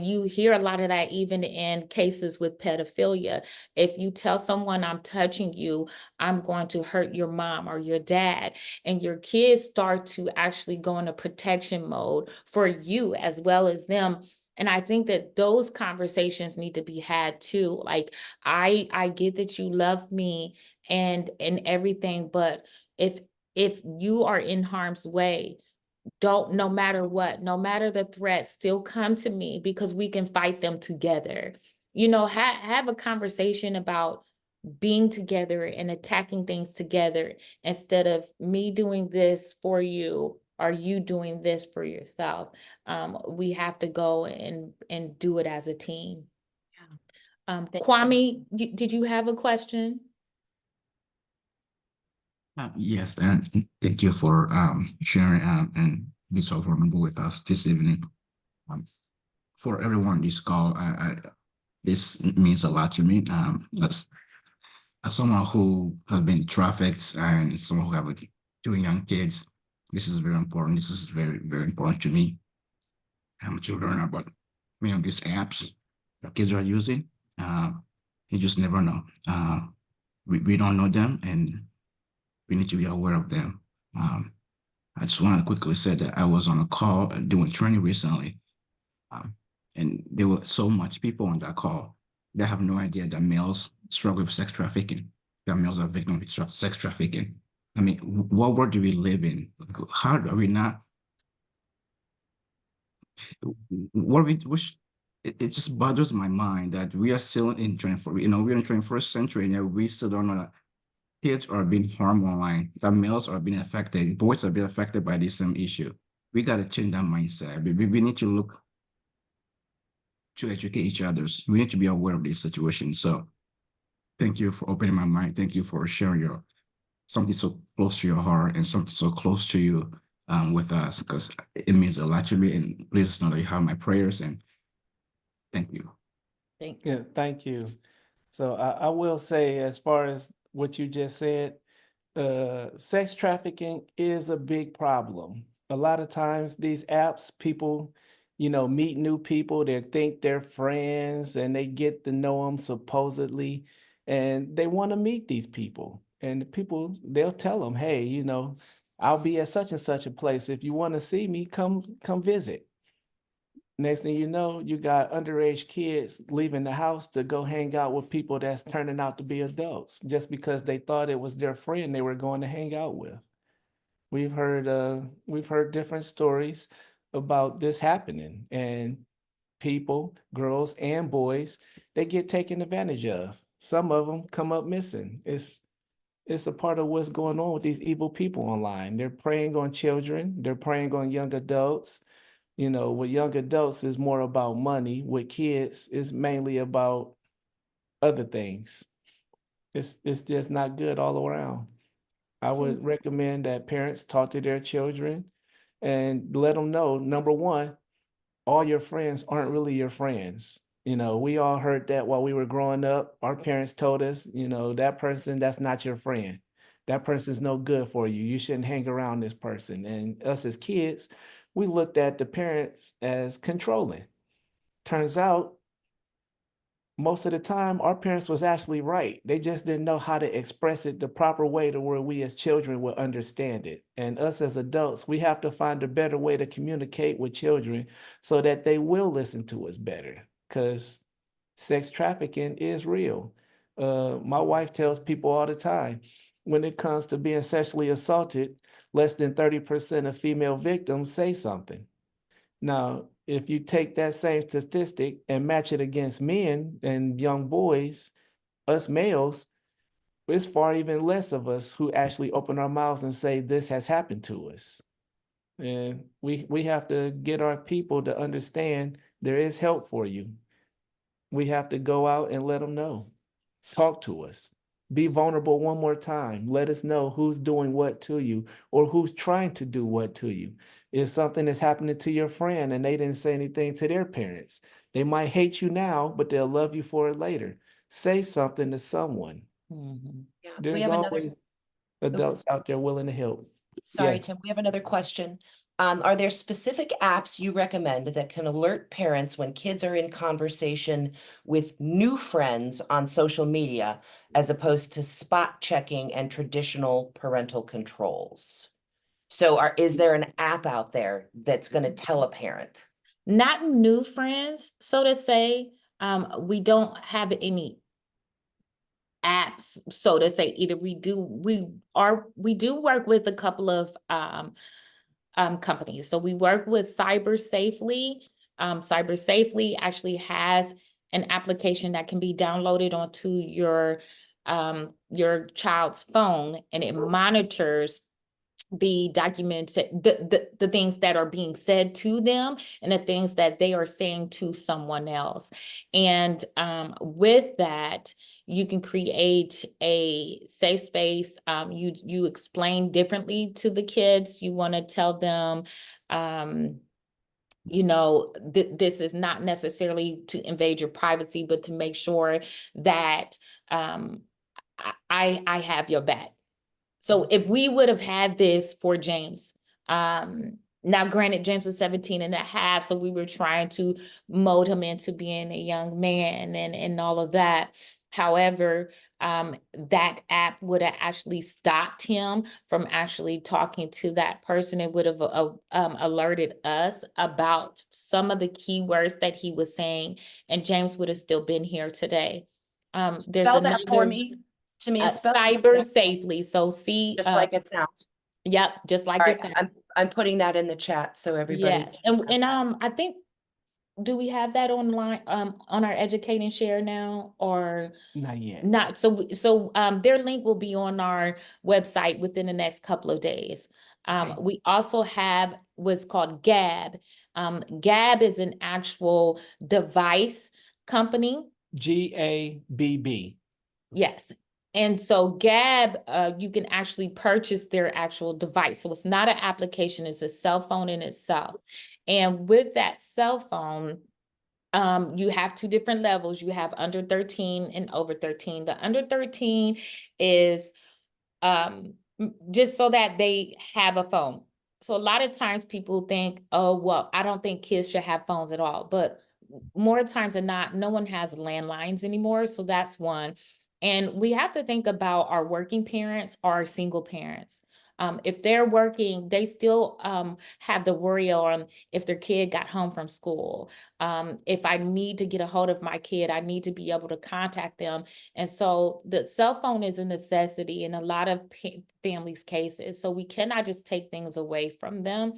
you hear a lot of that even in cases with pedophilia. If you tell someone I'm touching you, I'm going to hurt your mom or your dad. And your kids start to actually go into protection mode for you as well as them. And I think that those conversations need to be had too. Like, I get that you love me and everything, but if you are in harm's way, no matter what, no matter the threat, still come to me, because we can fight them together. Have a conversation about being together and attacking things together, instead of me doing this for you or you doing this for yourself. We have to go and do it as a team. Thank you. Kwame, did you have a question? Yes, and thank you for sharing and being so vulnerable with us this evening. For everyone, this call, this means a lot to me. As someone who has been trafficked and someone who have like 2 young kids, this is very important. This is very, very important to me. To learn about these apps that kids are using. You just never know. We don't know them, and we need to be aware of them. I just want to quickly say that I was on a call doing training recently, and there were so much people on that call that have no idea that males struggle with sex trafficking, that males are victims of sex trafficking. I mean, what world do we live in? How are we not? What we wish it just bothers my mind that we are still in 24, we're in the 21st century, and we still don't know that kids are being harmed online, that males are being affected, boys are being affected by this same issue. We got to change that mindset. We need to look to educate each other. We need to be aware of this situation. So thank you for opening my mind. Thank you for sharing something so close to your heart and something so close to you with us, because it means a lot to me. And please know that you have my prayers, and thank you. Thank you. Yeah, thank you. So I will say, as far as what you just said, sex trafficking is a big problem. A lot of times these apps, people, meet new people, they think they're friends and they get to know them supposedly, and they want to meet these people. And the people, they'll tell them, hey, I'll be at such and such a place. If you want to see me, come visit. Next thing you know, you got underage kids leaving the house to go hang out with people that's turning out to be adults just because they thought it was their friend they were going to hang out with. We've heard different stories about this happening, and people, girls and boys, they get taken advantage of. Some of them come up missing. It's a part of what's going on with these evil people online. They're preying on children. They're preying on young adults. With young adults is more about money. With kids, it's mainly about other things. It's just not good all around. I would recommend that parents talk to their children and let them know, number one, all your friends aren't really your friends. We all heard that while we were growing up. Our parents told us, that person, that's not your friend. That person's no good for you. You shouldn't hang around this person. And us as kids, we looked at the parents as controlling. Turns out, most of the time, our parents was actually right. They just didn't know how to express it the proper way to where we as children would understand it. And us as adults, we have to find a better way to communicate with children so that they will listen to us better, because sex trafficking is real. My wife tells people all the time, when it comes to being sexually assaulted, less than 30% of female victims say something. Now, if you take that same statistic and match it against men and young boys, us males, it's far even less of us who actually open our mouths and say this has happened to us. And we have to get our people to understand there is help for you. We have to go out and let them know. Talk to us. Be vulnerable one more time. Let us know who's doing what to you or who's trying to do what to you. If something is happening to your friend and they didn't say anything to their parents, they might hate you now, but they'll love you for it later. Say something to someone. Mhm. Yeah, we There's have another, always adults out there willing to help. sorry, Yeah. Tim, we have another question. Are there specific apps you recommend that can alert parents when kids are in conversation with new friends on social media, as opposed to spot checking and traditional parental controls? So is there an app out there that's going to tell a parent? Not new friends, so to say. We don't have any apps, so to say. Either we do work with a couple of companies. So we work with Cyber Safely. Cyber Safely actually has an application that can be downloaded onto your child's phone, and it monitors the documents, the things that are being said to them and the things that they are saying to someone else. And with that, you can create a safe space. You explain differently to the kids. You want to tell them, this is not necessarily to invade your privacy, but to make sure that I have your back. So if we would have had this for James, now granted, James was 17 and a half, so we were trying to mold him into being a young man and all of that. However, that app would have actually stopped him from actually talking to that person. It would have alerted us about some of the keywords that he was saying, and James would have still been here today. There's Spell that for another, me, Tamia, spell cyber that, safely. So see, just like it sounds. yep, just like All it right, sounds. I'm putting that in the chat so everybody. Yes, and I think, do we have that online, on our Educate and Share now, or Not yet. not? So their link will be on our website within the next couple of days. Okay. We also have what's called Gab. Gab is an actual device company. GABB. Yes. And so Gab, you can actually purchase their actual device. So it's not an application, it's a cell phone in itself. And with that cell phone, you have two different levels. You have under 13 and over 13. The under 13 is just so that they have a phone. So a lot of times people think, oh, well, I don't think kids should have phones at all. But more times than not, no one has landlines anymore. So that's one. And we have to think about our working parents or our single parents. If they're working, they still have the worry on if their kid got home from school. If I need to get a hold of my kid, I need to be able to contact them. And so the cell phone is a necessity in a lot of families' cases. So we cannot just take things away from them.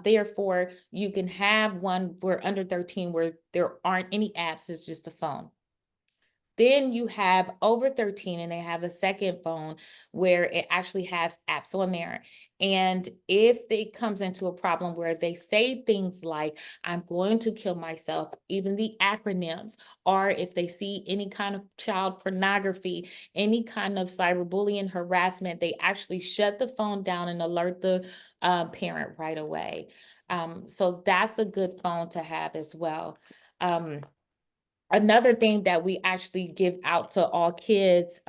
Therefore, you can have one where under 13 where there aren't any apps, it's just a phone. Then you have over 13 and they have a second phone where it actually has apps on there. And if it comes into a problem where they say things like, I'm going to kill myself, even the acronyms, or if they see any kind of child pornography, any kind of cyberbullying harassment, they actually shut the phone down and alert the parent right away. So that's a good phone to have as well. Another thing that we actually give out to all kids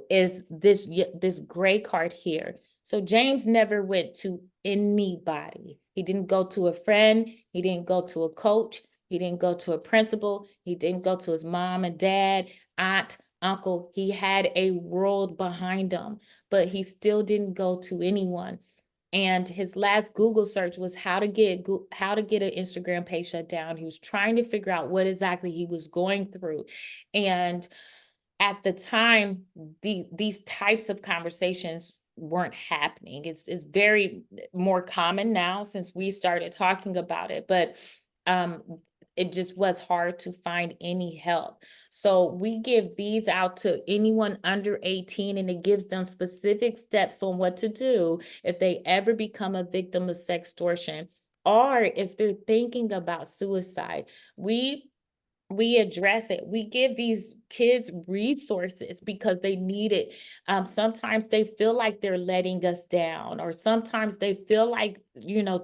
is this gray card here. So James never went to anybody. He didn't go to a friend. He didn't go to a coach. He didn't go to a principal. He didn't go to his mom and dad, aunt, uncle. He had a world behind him, but he still didn't go to anyone. And his last Google search was how to get an Instagram page shut down. He was trying to figure out what exactly he was going through. And at the time, these types of conversations weren't happening. It's very more common now since we started talking about it, but it just was hard to find any help. So we give these out to anyone under 18, and it gives them specific steps on what to do if they ever become a victim of sextortion, or if they're thinking about suicide. We address it. We give these kids resources because they need it. Sometimes they feel like they're letting us down, or sometimes they feel like,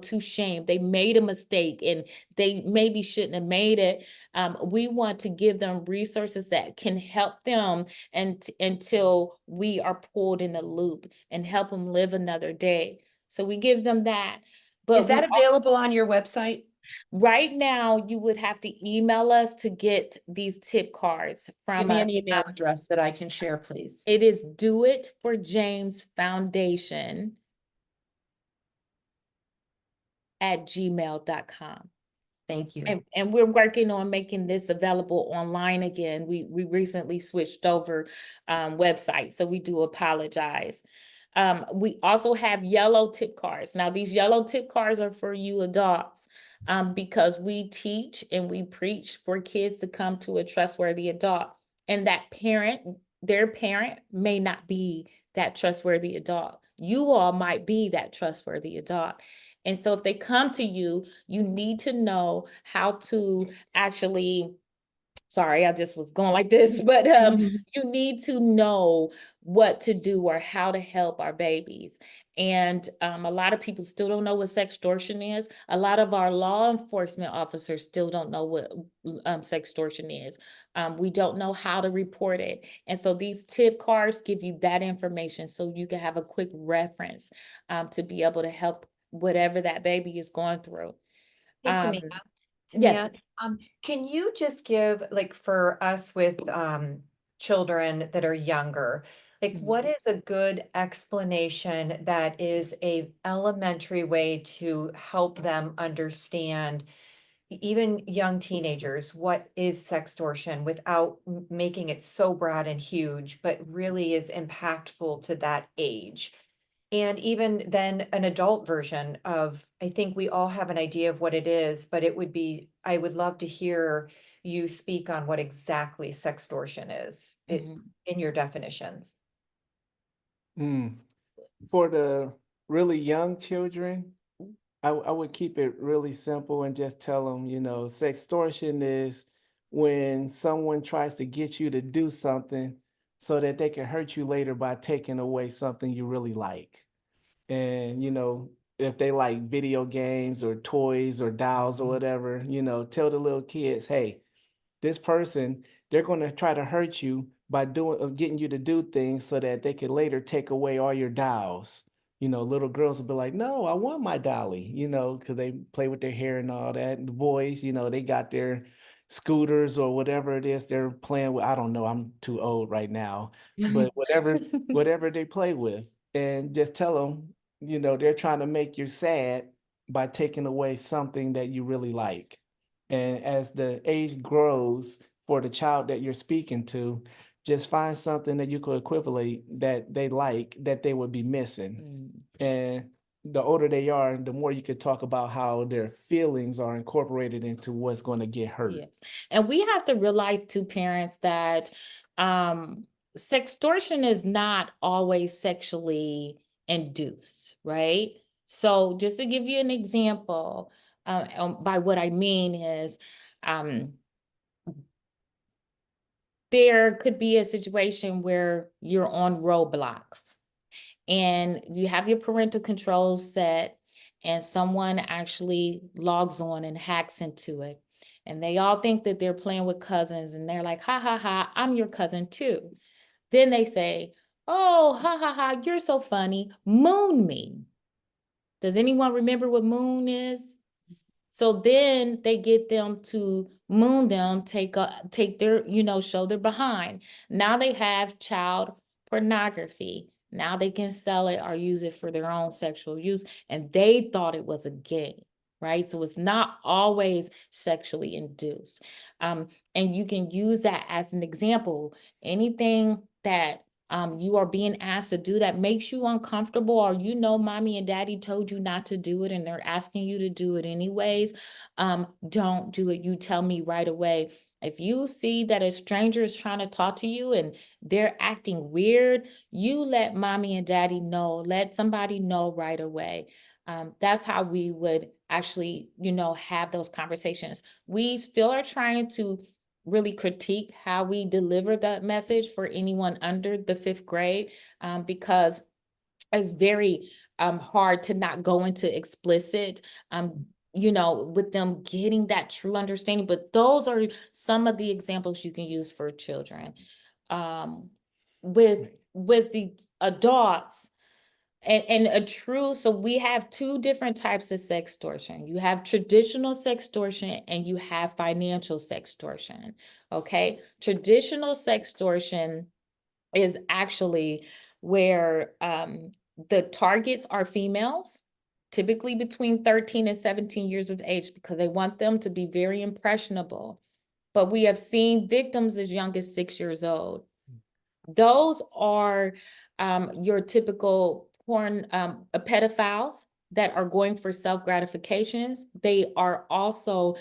too shame. They made a mistake and they maybe shouldn't have made it. We want to give them resources that can help them until we are pulled in the loop and help them live another day. So we give them that. But Is that available on your website? right now, you would have to email us to get these tip cards from Give me us. an email address that I can share, please. It is Do It for James Foundation @gmail.com. Thank you. And we're working on making this available online again. We recently switched over websites, so we do apologize. We also have yellow tip cards. Now, these yellow tip cards are for you adults because we teach and we preach for kids to come to a trustworthy adult. And their parent may not be that trustworthy adult. You all might be that trustworthy adult. And so if they come to you, you need to know how to actually, sorry, I just was going like this, but you need to know what to do or how to help our babies. And a lot of people still don't know what sextortion is. A lot of our law enforcement officers still don't know what sextortion is. We don't know how to report it. And so these tip cards give you that information so you can have a quick reference to be able to help whatever that baby is going through. Hey, Tamika, Yes. Tamia, can you just give, like, for us with children that are younger, like, Mhm. what is a good explanation that is a elementary way to help them understand, even young teenagers, what is sextortion without making it so broad and huge, but really is impactful to that age? And even then an adult version of, I think we all have an idea of what it is, but I would love to hear you speak on what exactly sextortion is Mhm. in your definitions. Mm. For the really young children, I would keep it really simple and just tell them, sextortion is when someone tries to get you to do something so that they can hurt you later by taking away something you really like. And, if they like video games or toys or dolls or whatever, tell the little kids, hey, this person, they're going to try to hurt you by getting you to do things so that they can later take away all your dolls. Little girls will be like, no, I want my dolly, because they play with their hair and all that. And the boys, they got their scooters or whatever it is they're playing with. I don't know, I'm too old right now, but whatever they play with. And just tell them, they're trying to make you sad by taking away something that you really like. And as the age grows for the child that you're speaking to, just find something that you could equivalent that they like that they would be missing. Mm. And the older they are, the more you could talk about how their feelings are incorporated into what's going to get hurt. Yes. And we have to realize too, parents, that sextortion is not always sexually induced, right? So just to give you an example, by what I mean is, um, there could be a situation where you're on Roblox and you have your parental controls set and someone actually logs on and hacks into it. And they all think that they're playing with cousins and they're like, ha ha ha, I'm your cousin too. Then they say, oh, ha ha ha, you're so funny. Moon me. Does anyone remember what moon is? So then they get them to moon them, take their, show their behind. Now they have child pornography. Now they can sell it or use it for their own sexual use. And they thought it was a game, right? So it's not always sexually induced. And you can use that as an example. Anything that you are being asked to do that makes you uncomfortable, or mommy and daddy told you not to do it and they're asking you to do it anyways, don't do it. You tell me right away. If you see that a stranger is trying to talk to you and they're acting weird, you let mommy and daddy know, let somebody know right away. That's how we would actually, have those conversations. We still are trying to really critique how we deliver that message for anyone under the 5th grade, because it's very hard to not go into explicit, with them getting that true understanding. But those are some of the examples you can use for children. With the adults, so we have 2 different types of sextortion. You have traditional sextortion and you have financial sextortion. Okay. Traditional sextortion is actually where the targets are females, typically between 13 and 17 years of age, because they want them to be very impressionable. But we have seen victims as young as 6 years old. Those are your typical porn pedophiles that are going for self-gratifications. They are also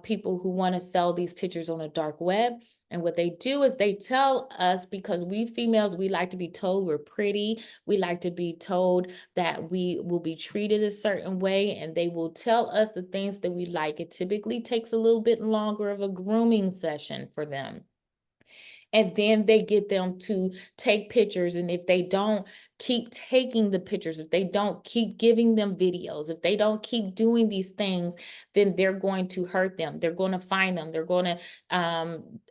people who want to sell these pictures on the dark web. And what they do is they tell us, because we females, we like to be told we're pretty. We like to be told that we will be treated a certain way, and they will tell us the things that we like. It typically takes a little bit longer of a grooming session for them. And then they get them to take pictures. And if they don't keep taking the pictures, if they don't keep giving them videos, if they don't keep doing these things, then they're going to hurt them. They're going to find them. They're going to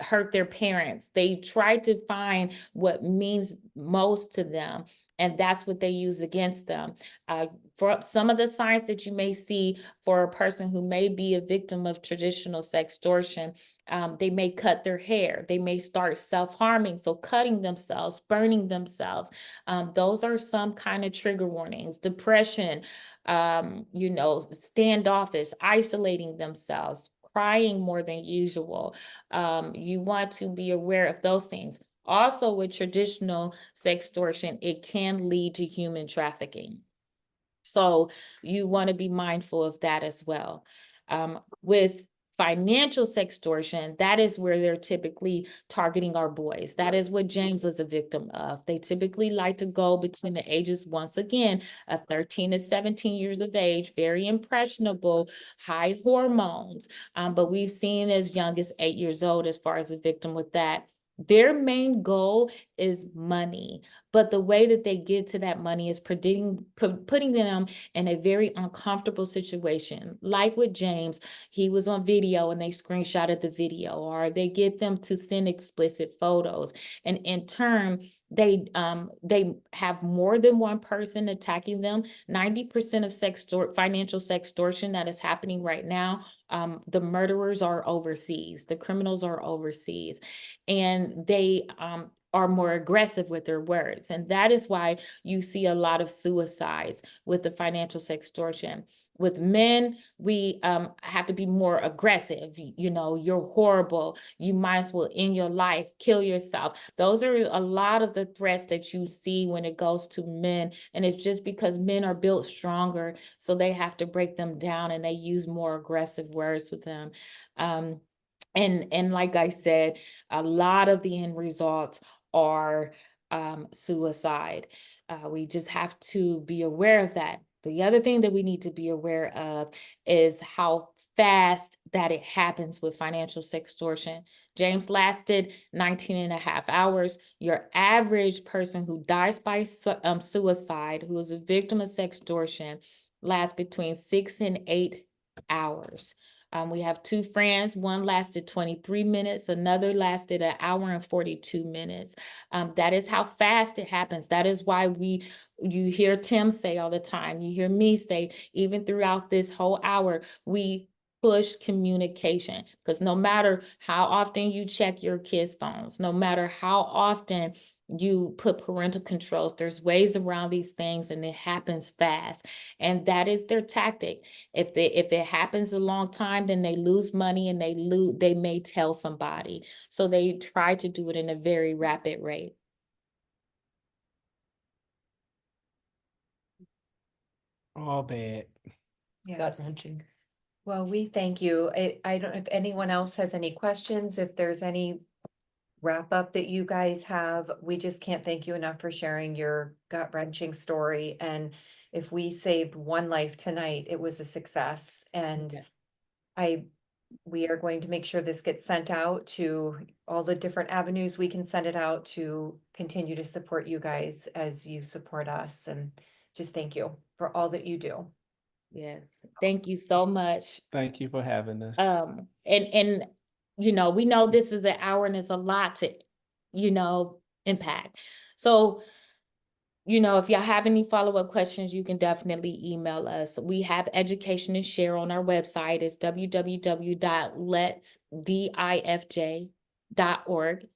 hurt their parents. They try to find what means most to them. And that's what they use against them. For some of the signs that you may see for a person who may be a victim of traditional sextortion, they may cut their hair. They may start self-harming, so cutting themselves, burning themselves. Those are some kind of trigger warnings. Depression, standoffish, isolating themselves, crying more than usual. You want to be aware of those things. Also, with traditional sextortion, it can lead to human trafficking. So you want to be mindful of that as well. With financial sextortion, that is where they're typically targeting our boys. That is what James was a victim of. They typically like to go between the ages, once again, of 13 to 17 years of age, very impressionable, high hormones. But we've seen as young as 8 years old as far as a victim with that. Their main goal is money, but the way that they get to that money is putting them in a very uncomfortable situation. Like with James, he was on video and they screenshotted the video, or they get them to send explicit photos. And in turn, they have more than one person attacking them. 90% of financial sextortion that is happening right now, the murderers are overseas, the criminals are overseas, and they are more aggressive with their words. And that is why you see a lot of suicides with the financial sextortion. With men, we have to be more aggressive. You're horrible. You might as well end your life, kill yourself. Those are a lot of the threats that you see when it goes to men. And it's just because men are built stronger, so they have to break them down, and they use more aggressive words with them. And like I said, a lot of the end results are suicide. We just have to be aware of that. The other thing that we need to be aware of is how fast that it happens with financial sextortion. James lasted 19 and a half hours. Your average person who dies by suicide, who is a victim of sextortion, lasts between 6 and 8 hours. We have 2 friends. One lasted 23 minutes. Another lasted 1 hour and 42 minutes. That is how fast it happens. That is why you hear Tim say all the time, you hear me say, even throughout this whole hour, we push communication, because no matter how often you check your kids' phones, no matter how often you put parental controls, there's ways around these things, and it happens fast. And that is their tactic. If it happens a long time, then they lose money, and they may tell somebody. So they try to do it in a very rapid rate. All bad. Yes. Gut-wrenching. Well, we thank you. I don't know if anyone else has any questions, if there's any wrap up that you guys have. We just can't thank you enough for sharing your gut-wrenching story. And if we saved one life tonight, it was a success. And Yes. we are going to make sure this gets sent out to all the different avenues we can send it out to continue to support you guys as you support us. And just thank you for all that you do. Yes. Thank you so much. Thank you for having us. And we know this is an hour and it's a lot to, impact. So, if y'all have any follow-up questions, you can definitely email us. We have education and share on our website. It's www.letsdifj.org.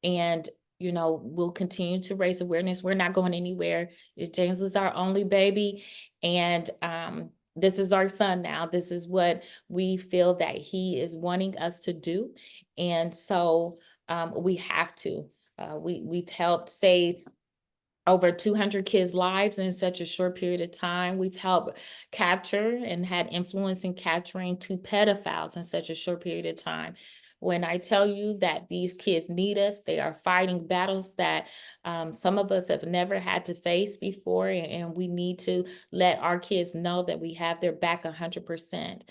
And we'll continue to raise awareness. We're not going anywhere. James is our only baby, and this is our son now. This is what we feel that he is wanting us to do, and so we have to. We've helped save over 200 kids' lives in such a short period of time. We've helped capture and had influence in capturing 2 pedophiles in such a short period of time. When I tell you that these kids need us, they are fighting battles that some of us have never had to face before, and we need to let our kids know that we have their back 100%.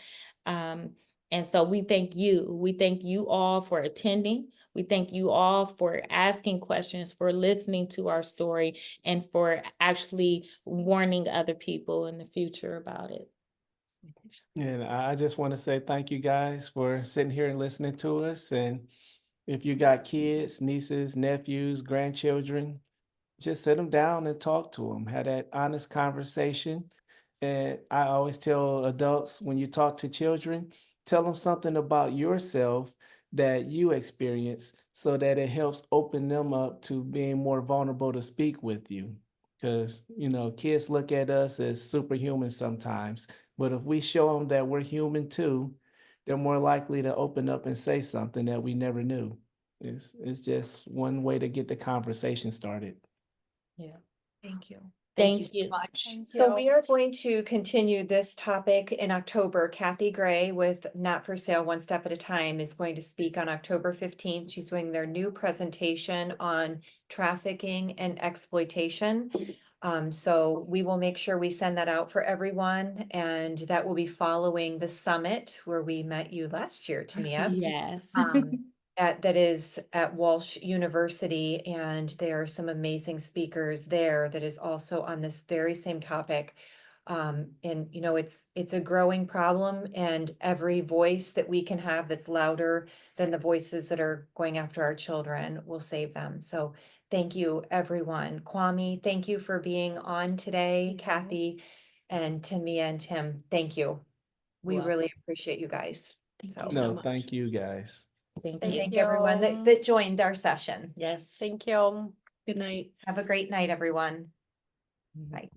And so we thank you. We thank you all for attending. We thank you all for asking questions, for listening to our story, and for actually warning other people in the future about it. And I just want to say thank you guys for sitting here and listening to us. And if you got kids, nieces, nephews, grandchildren, just sit them down and talk to them, have that honest conversation. And I always tell adults, when you talk to children, tell them something about yourself that you experience so that it helps open them up to being more vulnerable to speak with you. Because, kids look at us as superhuman sometimes, but if we show them that we're human too, they're more likely to open up and say something that we never knew. It's just one way to get the conversation started. Thank you. Thank you Thank so you. much. Thank So you. we are going to continue this topic in October. Kathy Gray with Not for Sale, One Step at a Time is going to speak on October 15th. She's doing their new presentation on trafficking and exploitation. So we will make sure we send that out for everyone, and that will be following the summit where we met you last year, Tamia. Yes. That is at Walsh University, and there are some amazing speakers there that is also on this very same topic. And it's a growing problem, and every voice that we can have that's louder than the voices that are going after our children will save them. So thank you, everyone. Kwame, thank you for being on today. Kathy and Tamia and Tim, thank you. We Welcome. really appreciate you guys. Thank So- you so No, much. thank you guys. Thank And you. thank everyone that joined our session. Yes. Thank you. Good night. Have a great night, everyone. Bye.